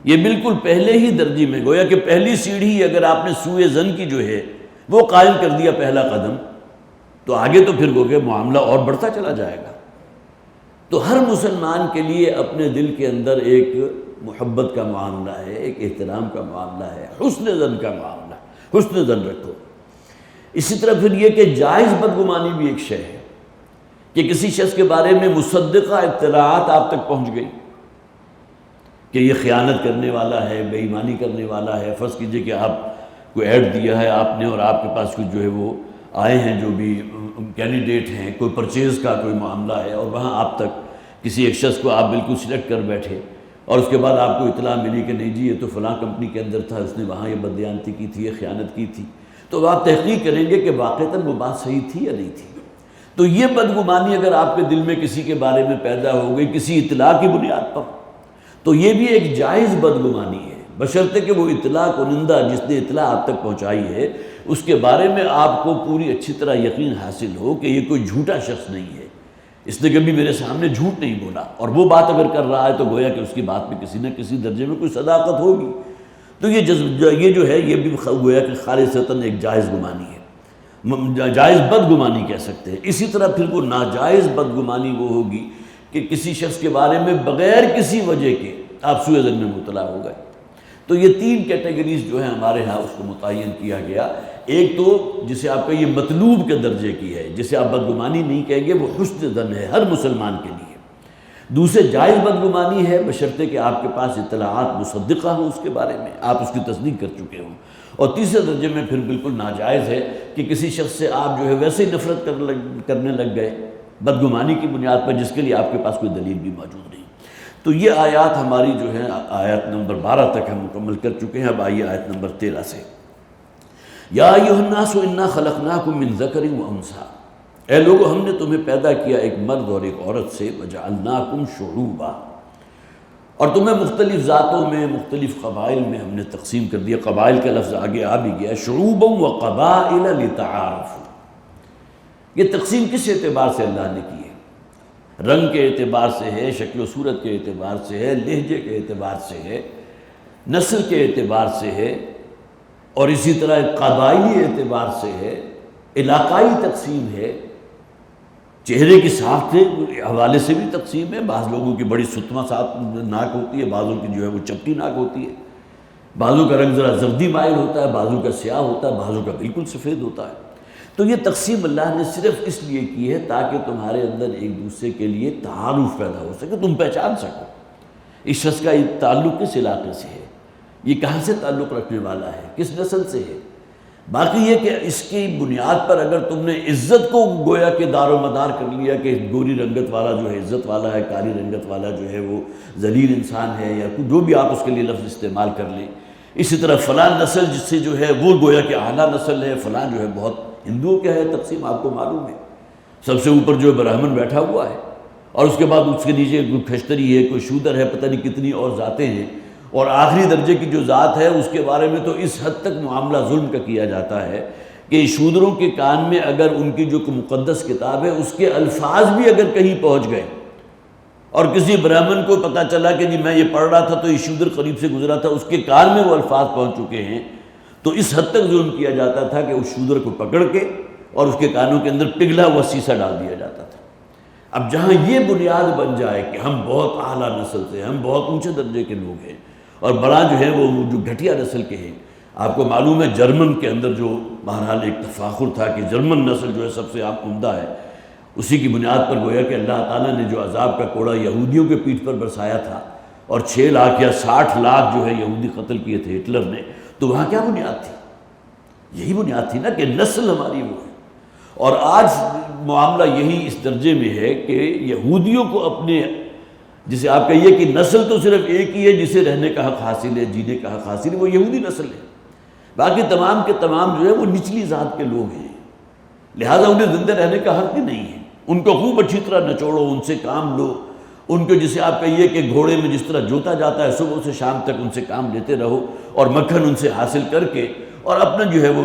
یہ بالکل پہلے ہی درجے میں گویا کہ پہلی سیڑھی اگر آپ نے سوء ظن کی جو ہے وہ قائم کر دیا پہلا قدم، تو آگے تو پھر گو کہ معاملہ اور بڑھتا چلا جائے گا۔ تو ہر مسلمان کے لیے اپنے دل کے اندر ایک محبت کا معاملہ ہے، ایک احترام کا معاملہ ہے، حسن ظن کا معاملہ ہے، حسن ظن رکھو۔ اسی طرح پھر یہ کہ جائز بدگمانی بھی ایک شے ہے کہ کسی شخص کے بارے میں مصدقہ اطلاعات آپ تک پہنچ گئی کہ یہ خیانت کرنے والا ہے، بے ایمانی کرنے والا ہے۔ فرض کیجئے کہ آپ کو ایڈ دیا ہے آپ نے اور آپ کے پاس کچھ جو ہے وہ آئے ہیں جو بھی کینڈیڈیٹ ہیں، کوئی پرچیز کا کوئی معاملہ ہے، اور وہاں آپ تک کسی ایک شخص کو آپ بالکل سلیکٹ کر بیٹھے اور اس کے بعد آپ کو اطلاع ملی کہ نہیں جی یہ تو فلاں کمپنی کے اندر تھا، اس نے وہاں یہ بددیانتی کی تھی، یہ خیانت کی تھی، تو آپ تحقیق کریں گے کہ واقعتاً وہ بات صحیح تھی یا نہیں تھی۔ تو یہ بدگمانی اگر آپ کے دل میں کسی کے بارے میں پیدا ہو گئی کسی اطلاع کی بنیاد پر، تو یہ بھی ایک جائز بدگمانی ہے، بشرطے کہ وہ اطلاع کنندہ جس نے اطلاع آپ تک پہنچائی ہے اس کے بارے میں آپ کو پوری اچھی طرح یقین حاصل ہو کہ یہ کوئی جھوٹا شخص نہیں ہے، اس نے کبھی میرے سامنے جھوٹ نہیں بولا، اور وہ بات اگر کر رہا ہے تو گویا کہ اس کی بات میں کسی نہ کسی درجے میں کوئی صداقت ہوگی۔ تو یہ جو ہے یہ بھی گویا کہ خالصتاً ایک جائز گمانی ہے، جائز بدگمانی کہہ سکتے ہیں۔ اسی طرح پھر وہ ناجائز بدگمانی وہ ہوگی کہ کسی شخص کے بارے میں بغیر کسی وجہ کے آپ سوء ظن میں مبتلا ہو گئے۔ تو یہ 3 کیٹیگریز جو ہیں ہمارے ہاں اس کو متعین کیا گیا۔ ایک تو جسے آپ کا یہ مطلوب کے درجے کی ہے، جسے آپ بدگمانی نہیں کہیں گے، وہ حسن ظن ہے ہر مسلمان کے لیے۔ دوسرے جائز بدگمانی ہے بشرطے کہ آپ کے پاس اطلاعات مصدقہ ہوں اس کے بارے میں، آپ اس کی تصدیق کر چکے ہوں۔ اور تیسرے درجے میں پھر بالکل ناجائز ہے کہ کسی شخص سے آپ جو ہے ویسے ہی نفرت کرنے لگ گئے بدگمانی کی بنیاد پر جس کے لیے آپ کے پاس کوئی دلیل بھی موجود نہیں۔ تو یہ آیات ہماری جو ہے آیت نمبر 12 تک ہم مکمل کر چکے ہیں۔ اب آئیے آیت نمبر 13 سے، یا ایھا الناس انا خلقناکم من ذکر و انثی، اے لوگو ہم نے تمہیں پیدا کیا ایک مرد اور ایک عورت سے، وجعلناکم شعوبا، اور تمہیں مختلف ذاتوں میں، مختلف قبائل میں ہم نے تقسیم کر دیا۔ قبائل کا لفظ آگے آ بھی گیا، شعوبا و قبائل لتعارفوا۔ یہ تقسیم کس اعتبار سے اللہ نے کی ہے؟ رنگ کے اعتبار سے ہے، شکل و صورت کے اعتبار سے ہے، لہجے کے اعتبار سے ہے، نسل کے اعتبار سے ہے، اور اسی طرح قبائلی اعتبار سے ہے، علاقائی تقسیم ہے، چہرے کی ساخت کے حوالے سے بھی تقسیم ہے۔ بعض لوگوں کی بڑی ستما ساتھ ناک ہوتی ہے، بعضوں کی جو ہے وہ چپٹی ناک ہوتی ہے، بعضوں کا رنگ ذرا زردی مائل ہوتا ہے، بعضوں کا سیاہ ہوتا ہے، بعضوں کا بالکل سفید ہوتا ہے۔ تو یہ تقسیم اللہ نے صرف اس لیے کی ہے تاکہ تمہارے اندر ایک دوسرے کے لیے تعارف پیدا ہو سکے، تم پہچان سکو اس شخص کا یہ تعلق کس علاقے سے ہے، یہ کہاں سے تعلق رکھنے والا ہے، کس نسل سے ہے۔ باقی یہ کہ اس کی بنیاد پر اگر تم نے عزت کو گویا کہ دار و مدار کر لیا کہ گوری رنگت والا جو ہے عزت والا ہے، کالی رنگت والا جو ہے وہ ذلیل انسان ہے، یا جو بھی آپ اس کے لیے لفظ استعمال کر لیں، اسی طرح فلاں نسل جس سے جو ہے وہ گویا کہ اعلیٰ نسل ہے، فلاں جو ہے بہت، ہندوؤں کیا ہے تقسیم آپ کو معلوم ہے، سب سے اوپر جو ہے برہمن بیٹھا ہوا ہے، اور اس کے بعد اس کے نیچے کوئی کھشتری ہے، کوئی شودر ہے، پتہ نہیں کتنی اور ذاتیں ہیں، اور آخری درجے کی جو ذات ہے اس کے بارے میں تو اس حد تک معاملہ ظلم کا کیا جاتا ہے کہ شودروں کے کان میں اگر ان کی جو مقدس کتاب ہے اس کے الفاظ بھی اگر کہیں پہنچ گئے، اور کسی برہمن کو پتہ چلا کہ جی میں یہ پڑھ رہا تھا تو یہ شودر قریب سے گزرا تھا، اس کے کان میں وہ الفاظ پہنچ چکے ہیں، تو اس حد تک ظلم کیا جاتا تھا کہ اس شودر کو پکڑ کے اور اس کے کانوں کے اندر پگھلا ہوا سیسا ڈال دیا جاتا تھا۔ اب جہاں یہ بنیاد بن جائے کہ ہم بہت اعلیٰ نسل سے، ہم بہت اونچے درجے کے لوگ ہیں، اور بڑا جو ہے وہ جو گھٹیا نسل کے ہیں، آپ کو معلوم ہے جرمن کے اندر جو بہرحال ایک تفاخر تھا کہ جرمن نسل جو ہے سب سے عمدہ ہے، اسی کی بنیاد پر گویا کہ اللہ تعالیٰ نے جو عذاب کا کوڑا یہودیوں کے پیٹھ پر برسایا تھا، اور 6 لاکھ یا 60 لاکھ جو ہے یہودی قتل کیے تھے ہٹلر نے، تو وہاں کیا بنیاد تھی؟ یہی بنیاد تھی نا کہ نسل ہماری وہ ہے۔ اور آج معاملہ یہی اس درجے میں ہے کہ یہودیوں کو اپنے، جسے آپ کہیے کہ نسل تو صرف ایک ہی ہے جسے رہنے کا حق حاصل ہے، جینے کا حق حاصل ہے، وہ یہودی نسل ہے، باقی تمام کے تمام جو ہے وہ نچلی ذات کے لوگ ہیں، لہٰذا انہیں زندہ رہنے کا حق بھی نہیں ہے۔ ان کو خوب اچھی طرح نچوڑو، ان سے کام لو، ان کو جسے آپ کہیے کہ گھوڑے میں جس طرح جوتا جاتا ہے صبح سے شام تک ان سے کام لیتے رہو، اور مکھن ان سے حاصل کر کے اور اپنا جو ہے وہ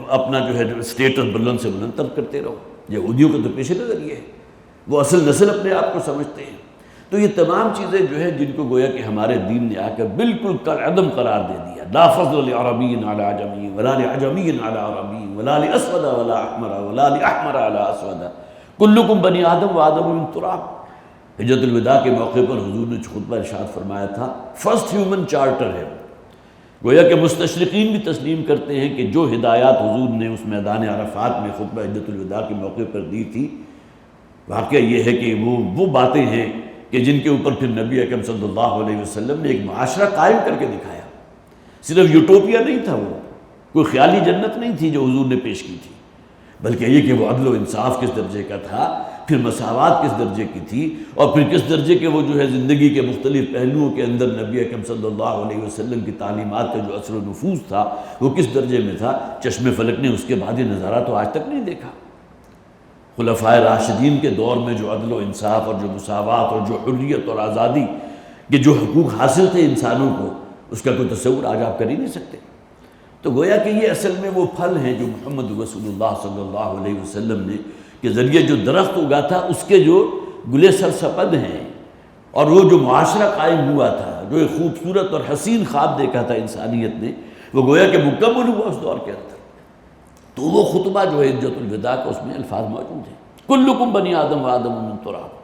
اپنا جو ہے اسٹیٹس بلند سے بلند تر کرتے رہو۔ یہودیوں کا تو پیش نظر یہ ہے، وہ اصل نسل اپنے آپ کو سمجھتے ہیں۔ تو یہ تمام چیزیں جو ہیں جن کو گویا کہ ہمارے دین نے آ کر بالکل کالعدم قرار دے دیا، لا فضل لعربی علی عجمی ولا لعجمی علی عربی ولا لاسود ولا احمر ولا لاحمر علی اسود کلکم بنی آدم و آدم من تراب۔ حجۃ الوداع کے موقع پر حضور نے خطبہ ارشاد فرمایا تھا، فرسٹ ہیومن چارٹر ہے، گویا کہ مستشرقین بھی تسلیم کرتے ہیں کہ جو ہدایات حضور نے اس میدان عرفات میں خطبہ حجۃ الوداع کے موقع پر دی تھی، واقعہ یہ ہے کہ وہ باتیں ہیں کہ جن کے اوپر پھر نبی اکرم صلی اللہ علیہ وسلم نے ایک معاشرہ قائم کر کے دکھایا۔ صرف یوٹوپیا نہیں تھا، وہ کوئی خیالی جنت نہیں تھی جو حضور نے پیش کی تھی، بلکہ یہ کہ وہ عدل و انصاف کس درجے کا تھا، پھر مساوات کس درجے کی تھی، اور پھر کس درجے کے وہ جو ہے زندگی کے مختلف پہلوؤں کے اندر نبی اکرم صلی اللہ علیہ وسلم کی تعلیمات کا جو اثر و نفوذ تھا وہ کس درجے میں تھا۔ چشم فلک نے اس کے بعد یہ نظارہ تو آج تک نہیں دیکھا۔ خلفائے راشدین کے دور میں جو عدل و انصاف اور جو مساوات اور جو حریت اور آزادی کے جو حقوق حاصل تھے انسانوں کو، اس کا کوئی تصور آج آپ کر ہی نہیں سکتے۔ تو گویا کہ یہ اصل میں وہ پھل ہیں جو محمد رسول اللہ صلی اللہ علیہ وسلم نے کے ذریعے جو درخت اگا تھا اس کے جو گلے سرسپد ہیں، اور وہ جو معاشرہ قائم ہوا تھا، جو ایک خوبصورت اور حسین خواب دیکھا تھا انسانیت نے، وہ گویا کہ مکمل ہوا اس دور کے اندر۔ تو وہ خطبہ جو ہے حجۃ الوداع کا، اس میں الفاظ موجود ہیں، کلکم بنی آدم و آدم من تراب،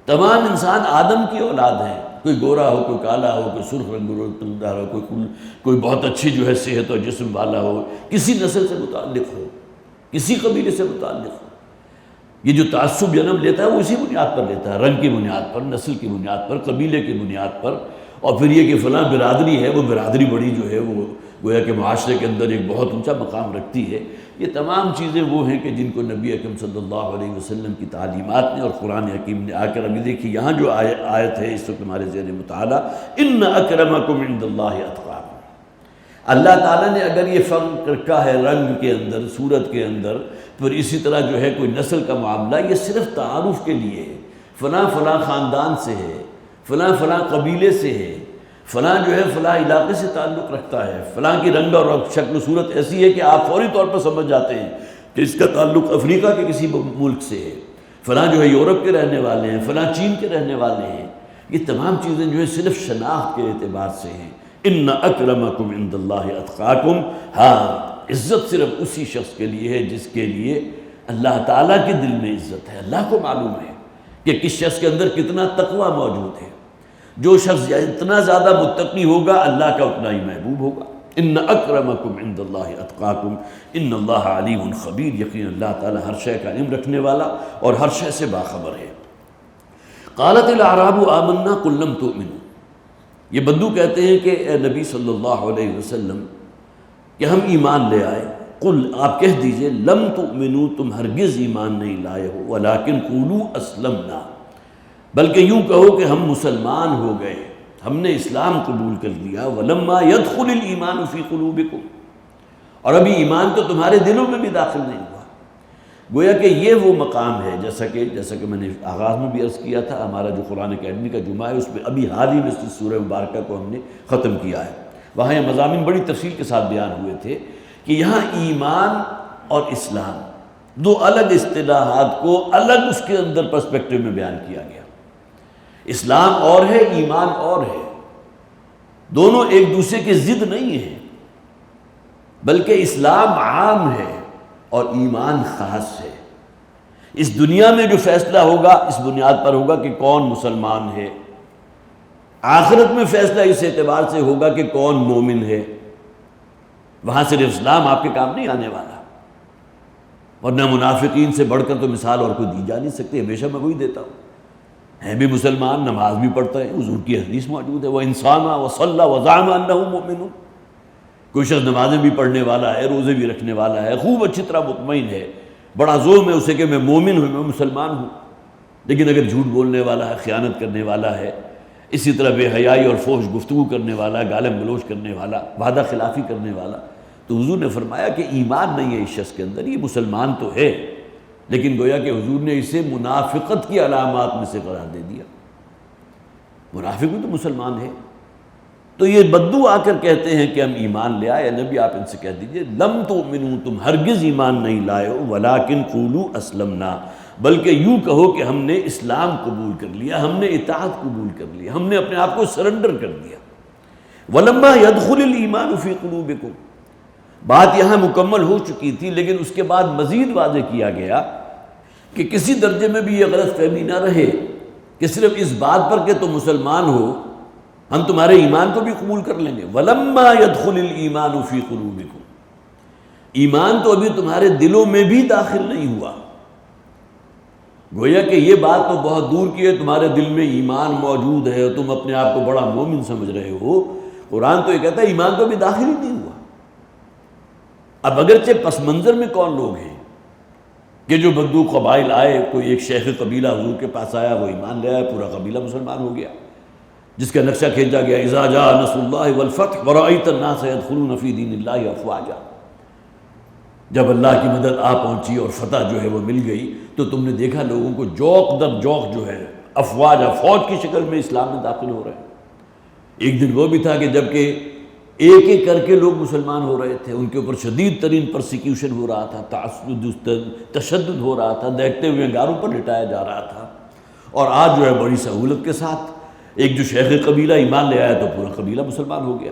تمام انسان آدم کی اولاد ہیں، کوئی گورا ہو، کوئی کالا ہو، کوئی سرخ رنگ دار ہو، کوئی بہت اچھی جو ہے صحت اور جسم والا ہو، کسی نسل سے متعلق ہو، کسی قبیلے سے متعلق ہو۔ یہ جو تعصب جنم لیتا ہے وہ اسی بنیاد پر لیتا ہے، رنگ کی بنیاد پر، نسل کی بنیاد پر، قبیلے کی بنیاد پر، اور پھر یہ کہ فلاں برادری ہے، وہ برادری بڑی جو ہے وہ گویا کہ معاشرے کے اندر ایک بہت اونچا مقام رکھتی ہے۔ یہ تمام چیزیں وہ ہیں کہ جن کو نبی اکرم صلی اللہ علیہ وسلم کی تعلیمات نے اور قرآن حکیم نے آ کر، ابھی دیکھیے یہاں جو آیت ہے اس وقت ہمارے ذہن مطالعہ، ان اکرمکم عند اللہ اتقاکم، اللہ تعالیٰ نے اگر یہ فرق رکھا ہے رنگ کے اندر، صورت کے اندر، پھر اسی طرح جو ہے کوئی نسل کا معاملہ، یہ صرف تعارف کے لیے ہے، فلاں فلاں خاندان سے ہے، فلاں فلاں قبیلے سے ہے، فلاں جو ہے فلاں علاقے سے تعلق رکھتا ہے، فلاں کی رنگ اور شکل و صورت ایسی ہے کہ آپ فوری طور پر سمجھ جاتے ہیں کہ اس کا تعلق افریقہ کے کسی ملک سے ہے، فلاں جو ہے یورپ کے رہنے والے ہیں، فلاں چین کے رہنے والے ہیں۔ یہ تمام چیزیں جو ہے صرف شناخت کے اعتبار سے ہیں۔ ان اکرمکم عند اللہ اتقاکم، ہاں عزت صرف اسی شخص کے لیے ہے جس کے لیے اللہ تعالیٰ کے دل میں عزت ہے۔ اللہ کو معلوم ہے کہ کس شخص کے اندر کتنا تقوی موجود ہے۔ جو شخص اتنا زیادہ متقی ہوگا اللہ کا اتنا ہی محبوب ہوگا۔ ان اکرمکم عند اللہ اتقاکم ان اللہ علیم خبیر، یقین اللہ تعالیٰ ہر شے کا علم رکھنے والا اور ہر شے سے باخبر ہے۔ قالت الاعراب آمنا قل لم تؤمنوا، یہ بدو کہتے ہیں کہ اے نبی صلی اللہ علیہ وسلم کہ ہم ایمان لے آئے، قل آپ کہہ دیجئے لم تؤمنوا تم ہرگز ایمان نہیں لائے ہو، ولکن قولوا اسلمنا، بلکہ یوں کہو کہ ہم مسلمان ہو گئے، ہم نے اسلام قبول کر لیا، ولما يدخل الایمان فی قلوبکم، اور ابھی ایمان تو تمہارے دلوں میں بھی داخل نہیں ہوا۔ گویا کہ یہ وہ مقام ہے جیسا کہ میں نے آغاز میں بھی عرض کیا تھا، ہمارا جو قرآن اکیڈمی کا جمعہ ہے اس میں ابھی حال ہی میں اس سورہ مبارکہ کو ہم نے ختم کیا ہے، وہاں یہ مضامین بڑی تفصیل کے ساتھ بیان ہوئے تھے کہ یہاں ایمان اور اسلام دو الگ اصطلاحات کو الگ اس کے اندر پرسپیکٹو میں بیان کیا گیا۔ اسلام اور ہے، ایمان اور ہے، دونوں ایک دوسرے کے ضد نہیں ہیں، بلکہ اسلام عام ہے اور ایمان خاص ہے۔ اس دنیا میں جو فیصلہ ہوگا اس بنیاد پر ہوگا کہ کون مسلمان ہے، آخرت میں فیصلہ اس اعتبار سے ہوگا کہ کون مومن ہے۔ وہاں صرف اسلام آپ کے کام نہیں آنے والا، ورنہ منافقین سے بڑھ کر تو مثال اور کوئی دی جا نہیں سکتی، ہمیشہ میں وہی دیتا ہوں، ہے بھی مسلمان، نماز بھی پڑھتا ہے، حضور کی حدیث موجود ہے، وَإِنسَانَ وَصَلَّى وَزَعَمَ أَنَّهُ مُؤْمِنٌ، کوئی شخص نمازیں بھی پڑھنے والا ہے، روزے بھی رکھنے والا ہے، خوب اچھی طرح مطمئن ہے، بڑا زور میں اسے کہ میں مومن ہوں، میں مسلمان ہوں، لیکن اگر جھوٹ بولنے والا ہے، خیانت کرنے والا ہے، اسی طرح بے حیائی اور فحش گفتگو کرنے والا، گالم گلوچ کرنے والا، وعدہ خلافی کرنے والا، تو حضور نے فرمایا کہ ایمان نہیں ہے اس شخص کے اندر، یہ مسلمان تو ہے لیکن گویا کہ حضور نے اسے منافقت کی علامات میں سے قرار دے دیا۔ منافق بھی تو مسلمان ہے۔ تو یہ بدو آ کر کہتے ہیں کہ ہم ایمان لے آئے، نبی آپ ان سے کہہ دیجئے لم تؤمنوا تم ہرگز ایمان نہیں لائے ہو، ولکن قولوا اسلمنا، بلکہ یوں کہو کہ ہم نے اسلام قبول کر لیا، ہم نے اطاعت قبول کر لیا، ہم نے اپنے آپ کو سرنڈر کر دیا۔ ولما يدخل الایمان فی قلوبکم، بات یہاں مکمل ہو چکی تھی، لیکن اس کے بعد مزید واضح کیا گیا کہ کسی درجے میں بھی یہ غلط فہمی نہ رہے کہ صرف اس بات پر کہ تم مسلمان ہو ہم تمہارے ایمان کو بھی قبول کر لیں گے۔ وَلَمَّا يَدْخُلِ الْإِيمَانُ فِي قُلُوبِكُمْ، ایمان تو ابھی تمہارے دلوں میں بھی داخل نہیں ہوا۔ گویا کہ یہ بات تو بہت دور کی ہے، تمہارے دل میں ایمان موجود ہے اور تم اپنے آپ کو بڑا مومن سمجھ رہے ہو، قرآن تو یہ کہتا ہے ایمان تو ابھی داخل ہی نہیں ہوا۔ اب اگرچہ پس منظر میں کون لوگ ہیں کہ جو بدو قبائل آئے، کوئی ایک شیخ قبیلہ حضور کے پاس آیا، وہ ایمان لے آیا، پورا قبیلہ مسلمان ہو گیا، جس کا نقشہ کھینچا گیا اذا جاء نصر اللہ والفتح ورأیت الناس يدخلون فی دین اللہ افواجا، جب اللہ کی مدد آ پہنچی اور فتح جو ہے وہ مل گئی تو تم نے دیکھا لوگوں کو جوق در جوق جو ہے افواجا، فوج کی شکل میں اسلام میں داخل ہو رہے ہیں۔ ایک دن وہ بھی تھا کہ جب کہ ایک ایک کر کے لوگ مسلمان ہو رہے تھے، ان کے اوپر شدید ترین پرسیکیوشن ہو رہا تھا، تشدد ہو رہا تھا، دیکھتے ہوئے گاروں پر لٹایا جا رہا تھا، اور آج جو ہے بڑی سہولت کے ساتھ ایک جو شیخ قبیلہ ایمان لے آیا تو پورا قبیلہ مسلمان ہو گیا۔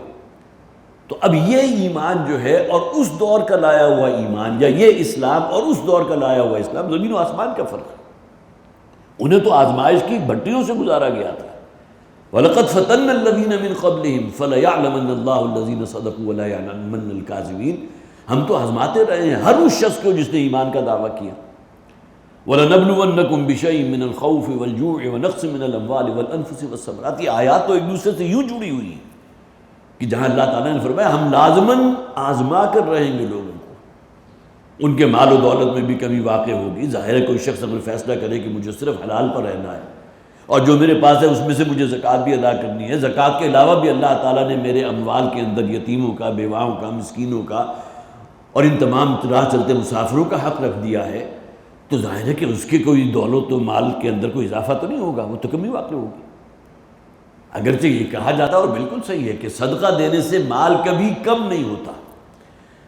تو اب یہ ایمان جو ہے اور اس دور کا لایا ہوا ایمان، یا یہ اسلام اور اس دور کا لایا ہوا اسلام، زمین و آسمان کا فرق ہے۔ انہیں تو آزمائش کی بھٹیوں سے گزارا گیا تھا۔ وَلَقَدْ فَتَنَّ الَّذِينَ مِنْ قَبْلِهِمْ فَلَيَعْلَمَنَّ اللَّهُ الَّذِينَ صَدَقُوا وَلَيَعْلَمَنَّ الْكَاذِبِينَ، ہم تو آزماتے رہے ہیں ہر اس شخص کو جس نے ایمان کا دعویٰ کیا۔ وَلَنَبْلُوَنَّكُمْ بِشَيْءٍ مِّنَ الْخَوْفِ وَالْجُوعِ وَنَقْصٍ مِّنَ الْأَمْوَالِ وَالْأَنفُسِ وَالثَّمَرَاتِ، یہ آیات تو ایک دوسرے سے یوں جڑی ہوئی ہیں کہ جہاں اللہ تعالیٰ نے فرمایا ہم لازماً آزما کر رہیں گے لوگوں کو، ان کے مال و دولت میں بھی کمی واقع ہوگی۔ ظاہر ہے کوئی شخص اگر فیصلہ کرے کہ مجھے صرف حلال پر رہنا ہے اور جو میرے پاس ہے اس میں سے مجھے زکوٰۃ بھی ادا کرنی ہے، زکوٰۃ کے علاوہ بھی اللہ تعالیٰ نے میرے اموال کے اندر یتیموں کا، بیواؤں کا، مسکینوں کا اور ان تمام راہ چلتے مسافروں کا حق رکھ دیا ہے، تو ظاہر ہے کہ اس کے کوئی دولت و مال کے اندر کوئی اضافہ تو نہیں ہوگا، وہ تو کمی واقع ہوگی۔ اگرچہ یہ کہا جاتا ہے اور بالکل صحیح ہے کہ صدقہ دینے سے مال کبھی کم نہیں ہوتا،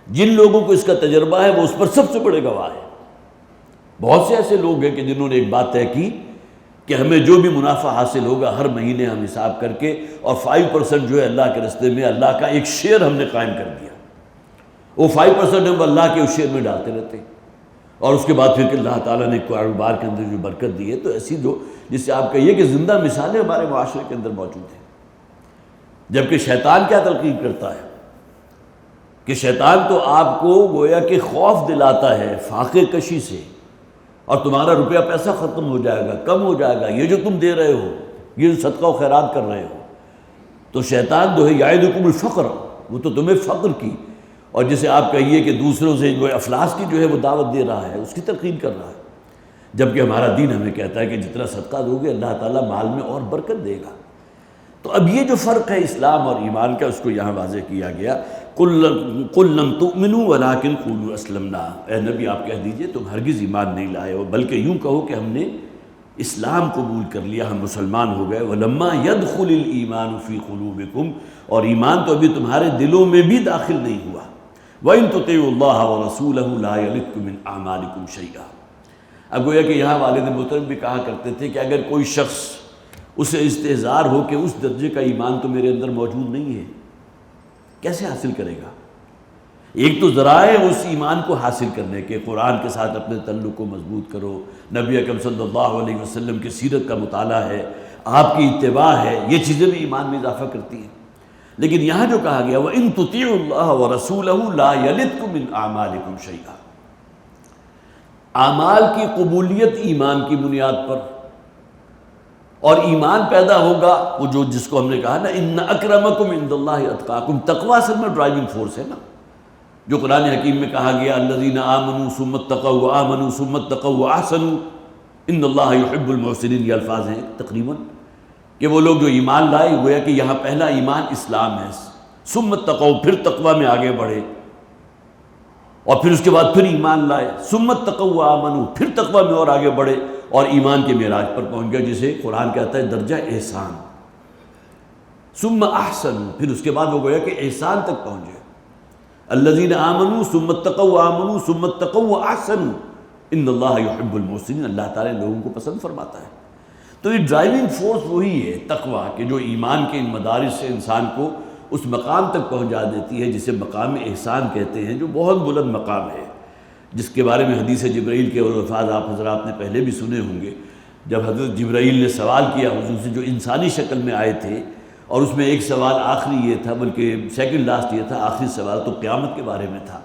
جن لوگوں کو اس کا تجربہ ہے وہ اس پر سب سے بڑے گواہ ہیں۔ بہت سے ایسے لوگ ہیں کہ جنہوں نے ایک بات طے کی کہ ہمیں جو بھی منافع حاصل ہوگا ہر مہینے ہم حساب کر کے، اور 5% جو ہے اللہ کے راستے میں اللہ کا ایک شیئر ہم نے قائم کر دیا، وہ 5% ہم اللہ کے اس شیئر میں ڈالتے رہتے ہیں، اور اس کے بعد پھر کہ اللہ تعالیٰ نے کاروبار کے اندر جو برکت دی ہے۔ تو ایسی جو جس سے آپ کہیے کہ زندہ مثالیں ہمارے معاشرے کے اندر موجود ہیں۔ جبکہ شیطان کیا تلقین کرتا ہے کہ شیطان تو آپ کو گویا کہ خوف دلاتا ہے فاقے کشی سے، اور تمہارا روپیہ پیسہ ختم ہو جائے گا، کم ہو جائے گا، یہ جو تم دے رہے ہو، یہ جو صدقہ و خیرات کر رہے ہو، تو شیطان جو ہے یعدکم الفقر، وہ تو تمہیں فقر کی، اور جسے آپ کہیے کہ دوسروں سے جو افلاس کی جو ہے وہ دعوت دے رہا ہے، اس کی تلقین کر رہا ہے۔ جبکہ ہمارا دین ہمیں کہتا ہے کہ جتنا صدقہ دو گے اللہ تعالیٰ مال میں اور برکت دے گا۔ تو اب یہ جو فرق ہے اسلام اور ایمان کا، اس کو یہاں واضح کیا گیا۔ قُلْ لَمْ تُؤْمِنُوا وَلَٰكِنْ قُولُوا أَسْلَمْنَا، اے نبی آپ کہہ دیجئے تم ہرگز ایمان نہیں لائے ہو، بلکہ یوں کہو کہ ہم نے اسلام قبول کر لیا، ہم مسلمان ہو گئے۔ وَلَمَّا يَدْخُلِ الْإِيمَانُ فِي قُلُوبِكُمْ، اور ایمان تو ابھی تمہارے دلوں میں بھی داخل نہیں ہوا۔ وَإِن تُطِيعُوا اللَّهَ وَرَسُولَهُ لَا يَلِتْكُم مِّنْ أَعْمَالِكُمْ شَيْئًا۔ اب گویا کہ یہاں والد محترم بھی کہا کرتے تھے کہ اگر کوئی شخص اسے استحضار ہو کہ اس درجے کا ایمان تو میرے اندر موجود نہیں ہے، کیسے حاصل کرے گا؟ ایک تو ذرائع اس ایمان کو حاصل کرنے کے، قرآن کے ساتھ اپنے تعلق کو مضبوط کرو، نبی اکرم صلی اللہ علیہ وسلم کی سیرت کا مطالعہ ہے، آپ کی اتباع ہے، یہ چیزیں بھی ایمان میں اضافہ کرتی ہیں۔ لیکن یہاں جو کہا گیا وَإِن تُطِيعُوا اللَّهَ وَرَسُولَهُ لَا يَلِتْكُم مِّنْ أَعْمَالِكُمْ شَيْئًا، اعمال کی قبولیت ایمان کی بنیاد پر، اور ایمان پیدا ہوگا وہ جو جس کو ہم نے کہا نا ان اکرمکم عند اللہ اتقاکم، تقویٰ اصل میں ڈرائیونگ فورس ہے نا، جو قرآن حکیم میں کہا گیا الذین آمنوا ثم اتقوا وآمنوا ثم اتقوا واحسنوا ان اللہ یحب المحسنین، یہ الفاظ ہیں تقریباً کہ وہ لوگ جو ایمان لائے، گویا کہ یہاں پہلا ایمان اسلام ہے، ثم اتقوا پھر تقویٰ میں آگے بڑھے، اور پھر اس کے بعد پھر ایمان لائے، ثم اتقوا وآمنوا پھر تقویٰ میں اور آگے بڑھے، اور ایمان کے معراج پر پہنچ گیا جسے قرآن کہتا ہے درجہ احسان۔ ثم احسنوا پھر اس کے بعد وہ گویا کہ احسان تک پہنچے، الذین آمنوا ثم اتقوا وآمنوا ثم اتقوا واحسنوا ان اللہ یحب المحسنین، اللہ تعالیٰ لوگوں کو پسند فرماتا ہے۔ تو یہ ڈرائیونگ فورس وہی ہے تقویٰ، کہ جو ایمان کے ان مدارس سے انسان کو اس مقام تک پہنچا دیتی ہے جسے مقام احسان کہتے ہیں، جو بہت بلند مقام ہے، جس کے بارے میں حدیث جبرائیل کے الفاظ آپ حضرات نے پہلے بھی سنے ہوں گے۔ جب حضرت جبرائیل نے سوال کیا حضور سے، جو انسانی شکل میں آئے تھے، اور اس میں ایک سوال آخری یہ تھا، بلکہ سیکنڈ لاسٹ یہ تھا، آخری سوال تو قیامت کے بارے میں تھا،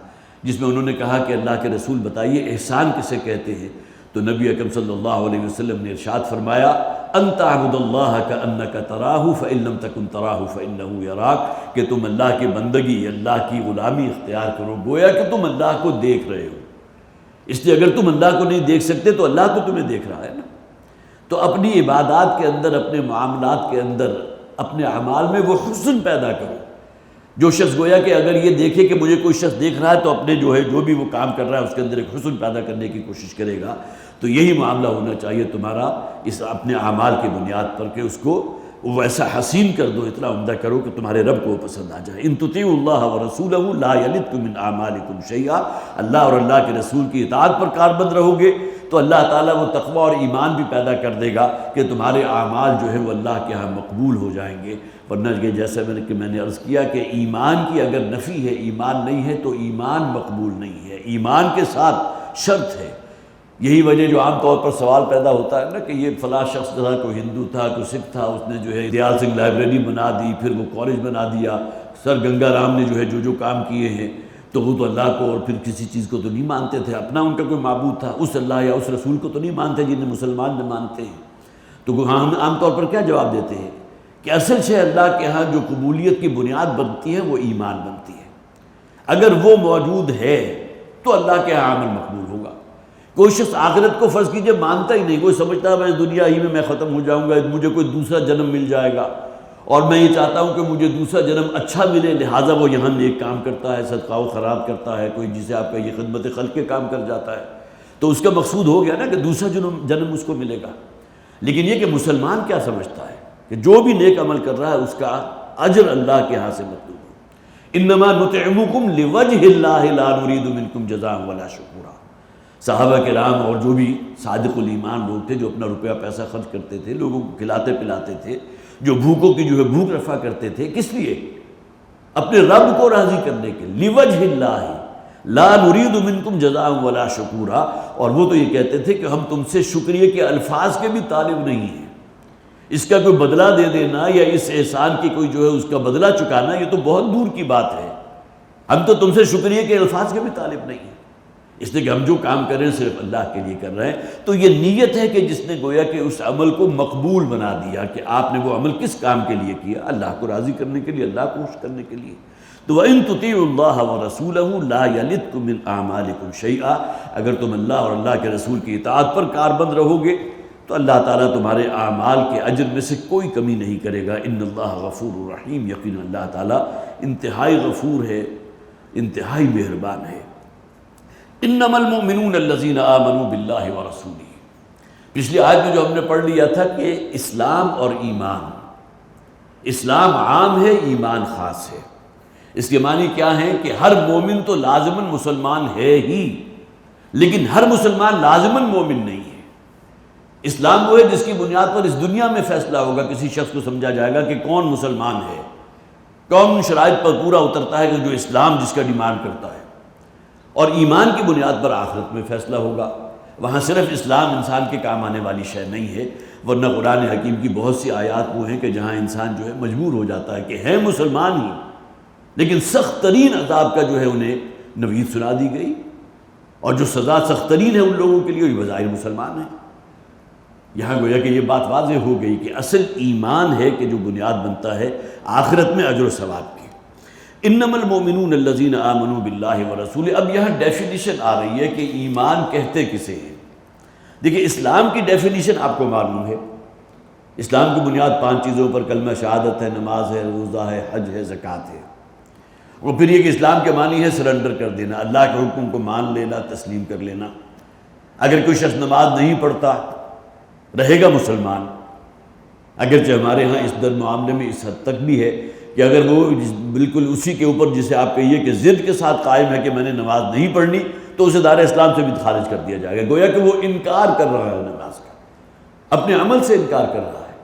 جس میں انہوں نے کہا کہ اللہ کے رسول بتائیے احسان کسے کہتے ہیں؟ تو نبی اکرم صلی اللہ علیہ وسلم نے ارشاد فرمایا ان تعبد اللہ کأنک تراہ فإن لم تکن تراہ فإنہ یراک، کہ تم اللہ کی بندگی، اللہ کی غلامی اختیار کرو، گویا کہ تم اللہ کو دیکھ رہے ہو۔ اس لیے اگر تم اللہ کو نہیں دیکھ سکتے تو اللہ تو تمہیں دیکھ رہا ہے نا۔ تو اپنی عبادات کے اندر، اپنے معاملات کے اندر، اپنے اعمال میں وہ حسن پیدا کرو۔ جو شخص گویا کہ اگر یہ دیکھے کہ مجھے کوئی شخص دیکھ رہا ہے تو اپنے جو ہے جو بھی وہ کام کر رہا ہے اس کے اندر ایک حسن پیدا کرنے کی کوشش کرے گا۔ تو یہی معاملہ ہونا چاہیے تمہارا اس اپنے اعمال کی بنیاد پر، کہ اس کو ویسا حسین کر دو، اتنا عمدہ کرو کہ تمہارے رب کو پسند آ جائے۔ ان تطیعوا اللہ ورسولہ لا یلدکم من اعمالکم شیئا، اللہ اور اللہ کے رسول کی اطاعت پر کاربند رہو گے تو اللہ تعالیٰ وہ تقویٰ اور ایمان بھی پیدا کر دے گا کہ تمہارے اعمال جو ہے وہ اللہ کے ہاں مقبول ہو جائیں گے۔ ورنہ کہ جیسا میں نے عرض کیا کہ ایمان کی اگر نفی ہے، ایمان نہیں ہے، تو ایمان مقبول نہیں ہے، ایمان کے ساتھ شرط ہے۔ یہی وجہ جو عام طور پر سوال پیدا ہوتا ہے نا کہ یہ فلاں شخص تھا، کوئی ہندو تھا، کوئی سکھ تھا، اس نے جو ہے دیال سنگھ لائبریری بنا دی، پھر وہ کالج بنا دیا، سر گنگا رام نے جو ہے جو کام کیے ہیں، تو وہ تو اللہ کو اور پھر کسی چیز کو تو نہیں مانتے تھے، اپنا ان کا کوئی معبود تھا، اس اللہ یا اس رسول کو تو نہیں مانتے جنہیں مسلمان نے مانتے ہیں۔ تو ہم عام طور پر کیا جواب دیتے ہیں کہ اصل سے اللہ کے ہاں جو قبولیت کی بنیاد بنتی ہے وہ ایمان بنتی ہے۔ اگر وہ موجود ہے تو اللہ کے ہاں عمل مقبول ہوگا۔ کوئی شخص آخرت کو فرض کیجئے مانتا ہی نہیں، کوئی سمجھتا ہے میں دنیا ہی میں ختم ہو جاؤں گا، مجھے کوئی دوسرا جنم مل جائے گا، اور میں یہ چاہتا ہوں کہ مجھے دوسرا جنم اچھا ملے، لہٰذا وہ یہاں نیک کام کرتا ہے، صدقہ و خیرات کرتا ہے، کوئی جسے آپ کا یہ خدمت خلق کے کام کر جاتا ہے، تو اس کا مقصود ہو گیا نا کہ دوسرا جنم اس کو ملے گا۔ لیکن یہ کہ مسلمان کیا سمجھتا ہے کہ جو بھی نیک عمل کر رہا ہے اس کا اجر اللہ کے ہاں سے مطلوب ہو۔ انما نطعمکم لوجہ اللہ لا نرید منکم جزاء ولا شکورا۔ صحابہ کرام اور جو بھی صادق الایمان لوگ تھے جو اپنا روپیہ پیسہ خرچ کرتے تھے، لوگوں کو کھلاتے پلاتے تھے، جو بھوکوں کی بھوک رفع کرتے تھے، کس لیے؟ اپنے رب کو راضی کرنے کے لیے، لوجہ اللہ لا نرید منکم جزاء ولا شکورا۔ اور وہ تو یہ کہتے تھے کہ ہم تم سے شکریہ کے الفاظ کے بھی طالب نہیں ہیں، اس کا کوئی بدلہ دے دینا یا اس احسان کی کوئی اس کا بدلہ چکانا یہ تو بہت دور کی بات ہے، ہم تو تم سے شکریہ کے الفاظ کے بھی طالب نہیں ہیں، اس لیے کہ ہم جو کام کر رہے ہیں صرف اللہ کے لیے کر رہے ہیں۔ تو یہ نیت ہے کہ جس نے گویا کہ اس عمل کو مقبول بنا دیا کہ آپ نے وہ عمل کس کام کے لیے کیا، اللہ کو راضی کرنے کے لیے، اللہ کو خوش کرنے کے لیے۔ تو وَإِن تُطِيعُوا اللَّهَ وَرَسُولَهُ لَا يَلِتْكُم مِّنْ أَعْمَالِكُمْ شَيْئًا، اگر تم اللہ اور اللہ کے رسول کی اطاعت پر کاربند رہو گے تو اللہ تعالیٰ تمہارے اعمال کے اجر میں سے کوئی کمی نہیں کرے گا۔ ان اللہ غفور رحیم، یقین اللہ تعالیٰ انتہائی غفور ہے، انتہائی مہربان ہے۔ انما المؤمنون الذین آمنوا باللہ ورسولہ، پچھلی آیت میں جو ہم نے پڑھ لیا تھا کہ اسلام اور ایمان، اسلام عام ہے، ایمان خاص ہے۔ اس کے معنی کیا ہے کہ ہر مومن تو لازماً مسلمان ہے ہی، لیکن ہر مسلمان لازماً مومن نہیں ہے۔ اسلام وہ ہے جس کی بنیاد پر اس دنیا میں فیصلہ ہوگا، کسی شخص کو سمجھا جائے گا کہ کون مسلمان ہے، کون ان شرائط پر پورا اترتا ہے کہ جو اسلام جس کا ڈیمانڈ کرتا ہے۔ اور ایمان کی بنیاد پر آخرت میں فیصلہ ہوگا، وہاں صرف اسلام انسان کے کام آنے والی شے نہیں ہے، ورنہ قرآن حکیم کی بہت سی آیات وہ ہیں کہ جہاں انسان مجبور ہو جاتا ہے کہ ہے مسلمان ہی، لیکن سخت ترین عذاب کا انہیں نوید سنا دی گئی، اور جو سزا سخت ترین ہے ان لوگوں کے لیے وہ بظاہر مسلمان ہیں۔ یہاں گویا کہ یہ بات واضح ہو گئی کہ اصل ایمان ہے کہ جو بنیاد بنتا ہے آخرت میں اجر و ثواب کی۔ انما المؤمنون الذین آمنوا باللہ ورسولہ، اب یہاں ڈیفینیشن آ رہی ہے کہ ایمان کہتے کسے ہیں۔ دیکھیں اسلام کی ڈیفینیشن آپ کو معلوم ہے، اسلام کی بنیاد 5 چیزوں پر کلمہ شہادت ہے، نماز ہے، روزہ ہے، حج ہے، زکوٰۃ ہے۔ وہ پھر یہ کہ اسلام کے معنی ہے سرنڈر کر دینا، اللہ کے حکم کو مان لینا، تسلیم کر لینا۔ اگر کوئی شخص نماز نہیں پڑھتا رہے گا مسلمان، اگرچہ ہمارے ہاں اس در معاملے میں اس حد تک بھی ہے کہ اگر وہ بالکل اسی کے اوپر جسے آپ کہیے کہ ضد کے ساتھ قائم ہے کہ میں نے نماز نہیں پڑھنی، تو اسے دار اسلام سے بھی خارج کر دیا جائے گا، گویا کہ وہ انکار کر رہا ہے نماز کا، اپنے عمل سے انکار کر رہا ہے۔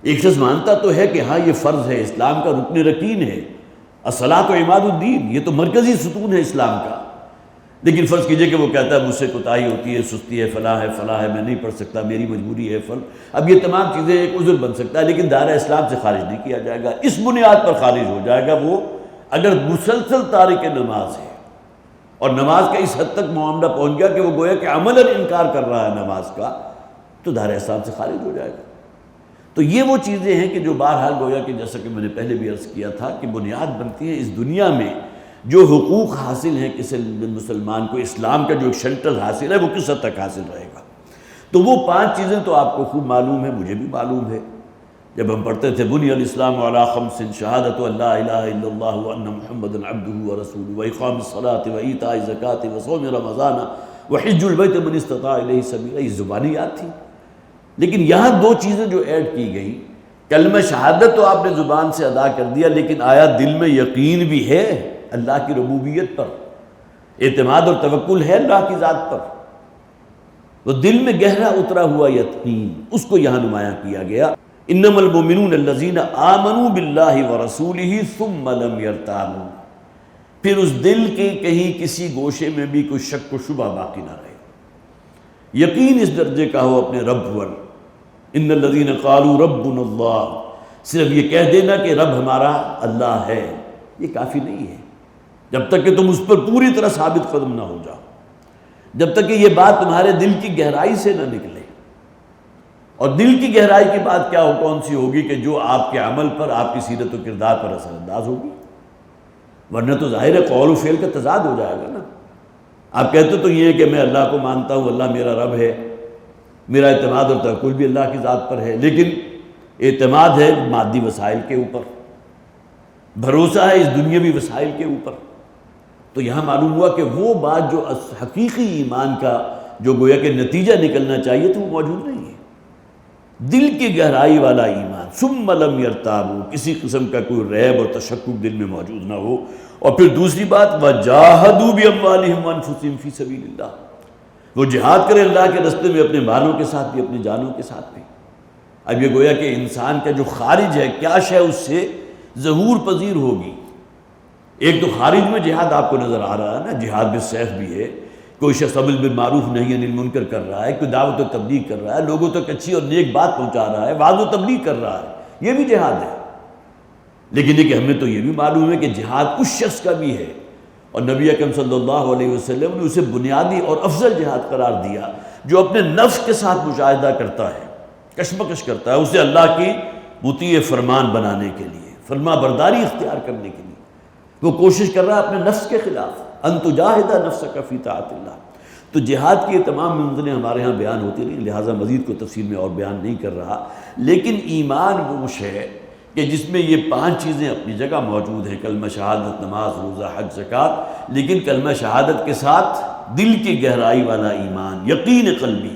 ایک شخص مانتا تو ہے کہ ہاں یہ فرض ہے، اسلام کا رکن رکین ہے، الصلاۃ و عماد الدین، یہ تو مرکزی ستون ہے اسلام کا، لیکن فرض کیجئے کہ وہ کہتا ہے مجھ سے کوتاہی ہوتی ہے، سستی ہے، فلاں ہے، میں نہیں پڑھ سکتا، میری مجبوری ہے، اب یہ تمام چیزیں ایک عذر بن سکتا ہے، لیکن دائرہ اسلام سے خارج نہیں کیا جائے گا، اس بنیاد پر خارج ہو جائے گا وہ اگر مسلسل تارک نماز ہے، اور نماز کا اس حد تک معاملہ پہنچ گیا کہ وہ گویا کہ عملاً انکار کر رہا ہے نماز کا، تو دائرہ اسلام سے خارج ہو جائے گا۔ تو یہ وہ چیزیں ہیں کہ جو بہرحال گویا کہ جیسا کہ میں نے پہلے بھی عرض کیا تھا کہ بنیاد بنتی ہے اس دنیا میں جو حقوق حاصل ہیں کسی مسلمان کو، اسلام کا جو ایک شیلٹر حاصل ہے وہ کس حد تک حاصل رہے گا۔ تو وہ 5 چیزیں تو آپ کو خوب معلوم ہے، مجھے بھی معلوم ہے، جب ہم پڑھتے تھے بنی الاسلام علی 5 شہادت ان لا الہ الا اللہ وان محمدا عبدہ ورسولہ واقام الصلاۃ وایتاء الزکاۃ وصوم رمضان وحج البیت من استطاع الیہ سبیلا، یہ زبانی یاد تھی، لیکن یہاں 2 چیزیں جو ایڈ کی گئی، کلمہ شہادت تو آپ نے زبان سے ادا کر دیا، لیکن آیا دل میں یقین بھی ہے اللہ کی ربوبیت پر، اعتماد اور توکل ہے اللہ کی ذات پر، وہ دل میں گہرا اترا ہوا یقین، اس کو یہاں نمایاں کیا گیا۔ انما المؤمنون الذین آمنوا باللہ ورسولہ ثم لم یرتابوا، پھر اس دل کے کہیں کسی گوشے میں بھی کوئی شک و شبہ باقی نہ رہے، یقین اس درجے کا ہو اپنے رب پر۔ ان الذین قالوا ربنا اللہ، صرف یہ کہہ دینا کہ رب ہمارا اللہ ہے یہ کافی نہیں ہے، جب تک کہ تم اس پر پوری طرح ثابت قدم نہ ہو جاؤ، جب تک کہ یہ بات تمہارے دل کی گہرائی سے نہ نکلے۔ اور دل کی گہرائی کی بات کیا کون سی ہوگی کہ جو آپ کے عمل پر، آپ کی سیرت و کردار پر اثر انداز ہوگی، ورنہ تو ظاہر ہے قول و فعل کا تضاد ہو جائے گا نا۔ آپ کہتے تو یہ ہے کہ میں اللہ کو مانتا ہوں، اللہ میرا رب ہے، میرا اعتماد اور توکل بھی اللہ کی ذات پر ہے، لیکن اعتماد ہے مادی وسائل کے اوپر، بھروسہ ہے اس دنیاوی وسائل کے اوپر، تو یہاں معلوم ہوا کہ وہ بات جو حقیقی ایمان کا جو گویا کہ نتیجہ نکلنا چاہیے تو وہ موجود نہیں ہے۔ دل کی گہرائی والا ایمان، ثم لم یرتابوا، کسی قسم کا کوئی ریب اور تشکک دل میں موجود نہ ہو. اور پھر دوسری بات وجاہدوا باموالہم وانفسہم فی سبیل اللہ، وہ جہاد کرے اللہ کے راستے میں اپنے مالوں کے ساتھ بھی اپنی جانوں کے ساتھ بھی. اب یہ گویا کہ انسان کا جو خارج ہے کیا شے اس سے ظہور پذیر ہوگی. ایک تو خارج میں جہاد آپ کو نظر آ رہا ہے نا، جہاد بالسیف بھی ہے، کوئی شخص امر بالمعروف نہی عن المنکر کر رہا ہے، کوئی دعوت و تبلیغ کر رہا ہے، لوگوں تک اچھی اور نیک بات پہنچا رہا ہے، وعظ و تبلیغ کر رہا ہے، یہ بھی جہاد ہے. لیکن یہ کہ ہمیں تو یہ بھی معلوم ہے کہ جہاد اس شخص کا بھی ہے، اور نبی اکرم صلی اللہ علیہ وسلم نے اسے بنیادی اور افضل جہاد قرار دیا، جو اپنے نفس کے ساتھ مجاہدہ کرتا ہے، کشمکش کرتا ہے اسے اللہ کی مطیع فرمان بنانے کے لیے، فرما برداری اختیار کرنے کے لیے. وہ کوشش کر رہا ہے اپنے نفس کے خلاف، ان تجاہد نفسک فی طاعت اللہ. تو جہاد کی یہ تمام منزلیں ہمارے ہاں بیان ہوتی رہی، لہٰذا مزید کو تفصیل میں اور بیان نہیں کر رہا. لیکن ایمان وہ ہے کہ جس میں یہ 5 چیزیں اپنی جگہ موجود ہیں، کلمہ شہادت، نماز، روزہ، حج، زکوٰۃ، لیکن کلمہ شہادت کے ساتھ دل کی گہرائی والا ایمان، یقین قلبی،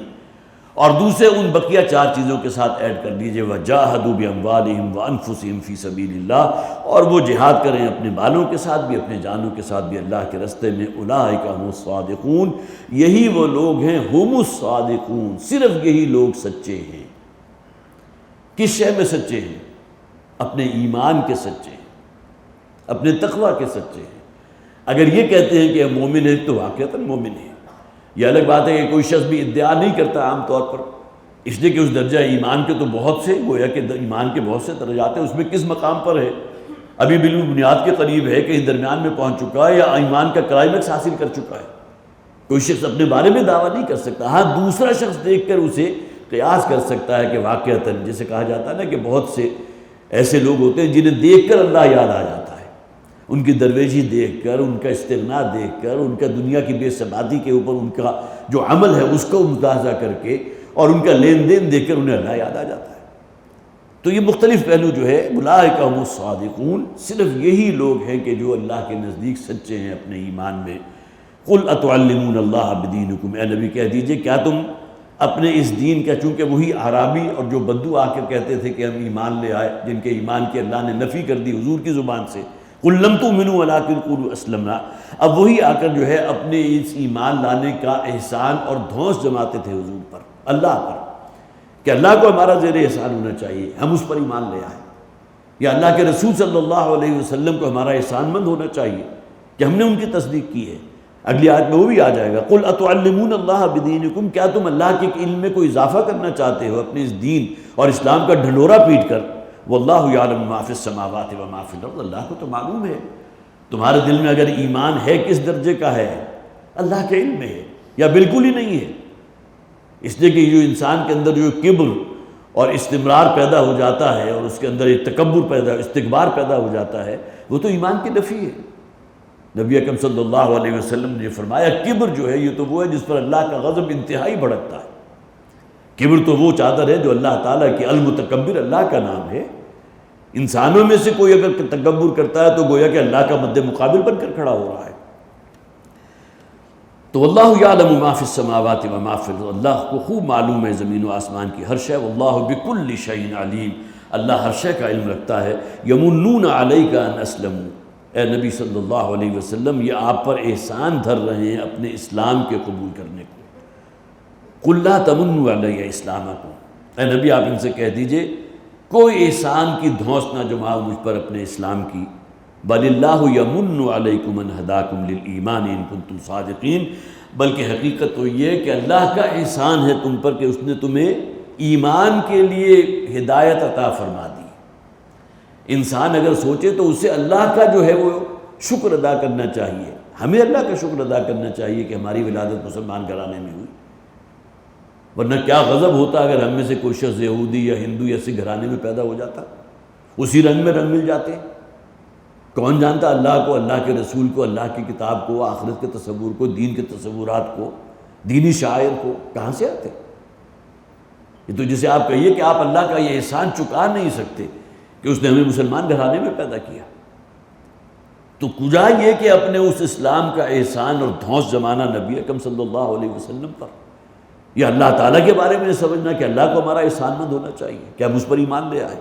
اور دوسرے ان بقیہ 4 چیزوں کے ساتھ ایڈ کر دیجئے وَجَاهَدُوا بِأَمْوَالِهِمْ وَأَنفُسِهِمْ فِي سَبِيلِ اللَّهِ، اور وہ جہاد کریں اپنے بالوں کے ساتھ بھی اپنے جانوں کے ساتھ بھی اللہ کے راستے میں. اولئک هم الصادقون، یہی وہ لوگ ہیں، هم الصادقون، صرف یہی لوگ سچے ہیں. کس شے میں سچے ہیں؟ اپنے ایمان کے سچے ہیں، اپنے تقوی کے سچے ہیں. اگر یہ کہتے ہیں کہ ہم مومن ہیں تو واقعتاً مومن ہیں. یہ الگ بات ہے کہ کوئی شخص بھی ادعا نہیں کرتا عام طور پر، اس لیے کہ اس درجہ ایمان کے تو بہت سے، گویا کہ ایمان کے بہت سے درجات ہیں، اس میں کس مقام پر ہے، ابھی بنیاد کے قریب ہے، کہیں درمیان میں پہنچ چکا ہے، یا ایمان کا کلائمیکس حاصل کر چکا ہے. کوئی شخص اپنے بارے میں دعویٰ نہیں کر سکتا. ہاں دوسرا شخص دیکھ کر اسے قیاس کر سکتا ہے کہ واقعتاً، جسے کہا جاتا ہے نا کہ بہت سے ایسے لوگ ہوتے ہیں جنہیں دیکھ کر اللہ یاد آ جاتا ہے، ان کی درویشی دیکھ کر، ان کا استغنا دیکھ کر، ان کا دنیا کی بے ثباتی کے اوپر ان کا جو عمل ہے اس کو ملاحظہ کر کے، اور ان کا لین دین دیکھ کر انہیں اللہ یاد آ جاتا ہے. تو یہ مختلف پہلو جو ہے، اولئک هم الصادقون، صرف یہی لوگ ہیں کہ جو اللہ کے نزدیک سچے ہیں اپنے ایمان میں. قل اتعلمون اللہ بدینکم، اے نبی کہہ دیجئے کیا تم اپنے اس دین کا، چونکہ وہی اعرابی اور جو بدو آ کر کہتے تھے کہ ہم ایمان لے آئے، جن کے ایمان کی اللہ نے نفی کر دی حضور کی زبان سے، قل لم تؤمنوا ولکن قولوا اسلمنا، اب وہی آ کر جو ہے اپنے اس ایمان لانے کا احسان اور دھونس جماتے تھے حضور پر، اللہ پر، کہ اللہ کو ہمارا زیر احسان ہونا چاہیے، ہم اس پر ایمان لے آئے، یا اللہ کے رسول صلی اللہ علیہ وسلم کو ہمارا احسان مند ہونا چاہیے کہ ہم نے ان کی تصدیق کی ہے. اگلی آیت میں وہ بھی آ جائے گا، قل اتعلمون اللہ بدینکم، کیا تم اللہ کے علم میں کوئی اضافہ کرنا چاہتے ہو اپنے اس دین اور اسلام کا ڈھنڈورا پیٹ کر. واللہ یعلم ما فی السماوات و ما فی الارض، اللہ کو تو معلوم ہے تمہارے دل میں اگر ایمان ہے کس درجے کا ہے، اللہ کے علم میں ہے یا بالکل ہی نہیں ہے. اس لیے کہ جو انسان کے اندر جو کبر اور استمرار پیدا ہو جاتا ہے، اور اس کے اندر ایک تکبر پیدا، استکبار پیدا ہو جاتا ہے، وہ تو ایمان کی نفی ہے. نبی اکرم صلی اللہ علیہ وسلم نے فرمایا کبر جو ہے یہ تو وہ ہے جس پر اللہ کا غضب انتہائی بھڑکتا ہے. کبر تو وہ چادر ہے جو اللہ تعالیٰ کی، المتکبر اللہ کا نام ہے. انسانوں میں سے کوئی اگر تکبر کرتا ہے تو گویا کہ اللہ کا مد مقابل بن کر کھڑا ہو رہا ہے. تو واللہ یعلم ما فی السماوات و ما فی الارض، اللہ کو خوب معلوم ہے زمین و آسمان کی ہر شے. واللہ بکل شیء علیم، اللہ ہر شے کا علم رکھتا ہے. یمنون علیک ان اسلموا، اے نبی صلی اللہ علیہ وسلم یہ آپ پر احسان دھر رہے ہیں اپنے اسلام کے قبول کرنے کو. قل لا تمنوا علی اسلامکم، اے نبی آپ ان سے کہہ دیجئے کوئی احسان کی دھونس نہ جماؤ مجھ پر اپنے اسلام کی. بل اللہ یمن علیکم ان ہداکم للایمان ان کنتم صادقین، بلکہ حقیقت تو یہ کہ اللہ کا احسان ہے تم پر کہ اس نے تمہیں ایمان کے لیے ہدایت عطا فرما دی. انسان اگر سوچے تو اسے اللہ کا جو ہے وہ شکر ادا کرنا چاہیے. ہمیں اللہ کا شکر ادا کرنا چاہیے کہ ہماری ولادت مسلمان گھرانے میں ہوئی، ورنہ کیا غضب ہوتا اگر ہم میں سے کوئی شخص یہودی یا ہندو یا سکھ گھرانے میں پیدا ہو جاتا، اسی رنگ میں رنگ مل جاتے. کون جانتا اللہ کو، اللہ کے رسول کو، اللہ کی کتاب کو، آخرت کے تصور کو، دین کے تصورات کو، دینی شاعر کو، کہاں سے آتے؟ یہ تو جسے آپ کہیے کہ آپ اللہ کا یہ احسان چکا نہیں سکتے کہ اس نے ہمیں مسلمان گھرانے میں پیدا کیا. تو کجا یہ کہ اپنے اس اسلام کا احسان اور دھونس جمانا نبی اکرم صلی اللہ علیہ وسلم پر، یا اللہ تعالیٰ کے بارے میں سمجھنا کہ اللہ کو ہمارا احسان مند ہونا چاہیے کہ ہم اس پر ایمان لے آئے.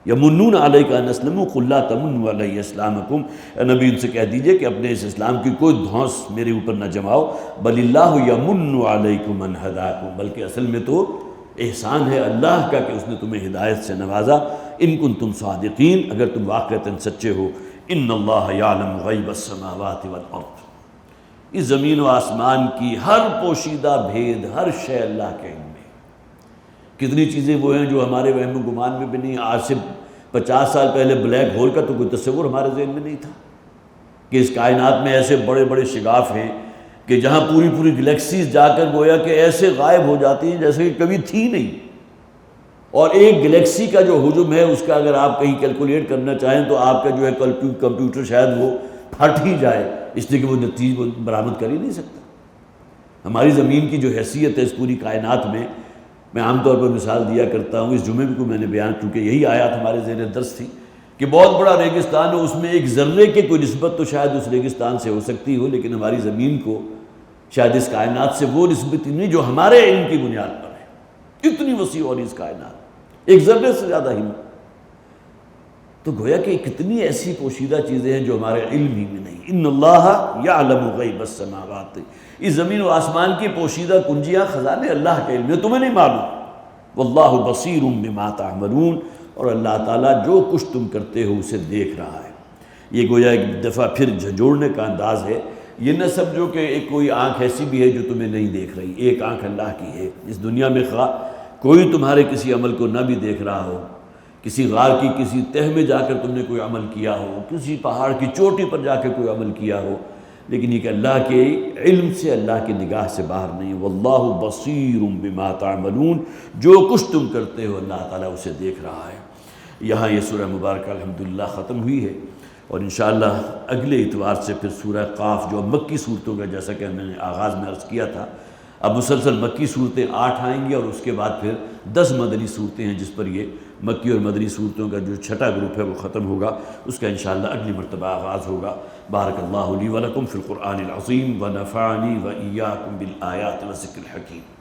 یمنون علیک ان اسلموا قل لا تمنوا علی اسلامکم، اے نبی ان سے کہہ دیجئے کہ اپنے اس اسلام کی کوئی دھونس میرے اوپر نہ جماؤ. بل اللہ یمن علیکم ان ہداکم، بلکہ اصل میں تو احسان ہے اللہ کا کہ اس نے تمہیں ہدایت سے نوازا. ان کنتم صادقین، اگر تم واقعتاً سچے ہو. ان اللہ یعلم غیب السماوات والارض، اس زمین و آسمان کی ہر پوشیدہ بھید، ہر شے اللہ کے علم میں. کتنی چیزیں وہ ہیں جو ہمارے وہم و گمان میں بھی نہیں. آج سے 50 سال پہلے بلیک ہول کا تو کوئی تصور ہمارے ذہن میں نہیں تھا کہ اس کائنات میں ایسے بڑے بڑے شگاف ہیں کہ جہاں پوری پوری گلیکسیز جا کر گویا کہ ایسے غائب ہو جاتی ہیں جیسے کہ کبھی تھی نہیں. اور ایک گلیکسی کا جو حجم ہے اس کا اگر آپ کہیں کیلکولیٹ کرنا چاہیں تو آپ کا جو ہے کمپیوٹر شاید وہ پھٹ ہی جائے، اس لیے کہ وہ نتیجہ برآمد کر ہی نہیں سکتا. ہماری زمین کی جو حیثیت ہے اس پوری کائنات میں عام طور پر مثال دیا کرتا ہوں. اس جمعے کو میں نے بیان، کیونکہ یہی آیات ہمارے ذہن درس تھی کہ بہت بڑا ریگستان ہے، اس میں ایک ذرے کے کوئی نسبت تو شاید اس ریگستان سے ہو سکتی ہو، لیکن ہماری زمین کو شاید اس کائنات سے وہ نسبت نہیں جو ہمارے علم کی بنیاد پر ہے. اتنی وسیع اور اس کائنات ایک ذرے سے زیادہ ہی. تو گویا کہ کتنی ایسی پوشیدہ چیزیں ہیں جو ہمارے علم ہی میں نہیں. ان اللہ یعلم غیب السماوات، اس زمین و آسمان کی پوشیدہ کنجیاں خزانے اللہ کے علم میں، تمہیں نہیں معلوم. واللہ بصیر بما تعملون، اور اللہ تعالیٰ جو کچھ تم کرتے ہو اسے دیکھ رہا ہے. یہ گویا ایک دفعہ پھر جھنجھوڑنے کا انداز ہے. یہ نہ سمجھو کہ ایک کوئی آنکھ ایسی بھی ہے جو تمہیں نہیں دیکھ رہی. ایک آنکھ اللہ کی ہے. اس دنیا میں خواہ کوئی تمہارے کسی عمل کو نہ بھی دیکھ رہا ہو، کسی غار کی کسی تہ میں جا کر تم نے کوئی عمل کیا ہو، کسی پہاڑ کی چوٹی پر جا کے کوئی عمل کیا ہو، لیکن یہ کہ اللہ کے علم سے، اللہ کی نگاہ سے باہر نہیں. واللہ بصیر بما تعملون، جو کچھ تم کرتے ہو اللہ تعالیٰ اسے دیکھ رہا ہے. یہاں یہ سورہ مبارکہ الحمدللہ ختم ہوئی ہے، اور انشاءاللہ اگلے اتوار سے پھر سورہ قاف جو مکی صورتوں کا، جیسا کہ میں نے آغاز میں عرض کیا تھا، اب مسلسل مکی صورتیں 8 آئیں گی، اور اس کے بعد پھر 10 مدنی صورتیں ہیں جس پر یہ مکی اور مدنی صورتوں کا جو چھٹا گروپ ہے وہ ختم ہوگا. اس کا انشاءاللہ اگلی مرتبہ آغاز ہوگا. بارک اللہ لی ولکم فی القرآن العظیم ونفعنی وإیاکم بالآیات والذکر الحکیم.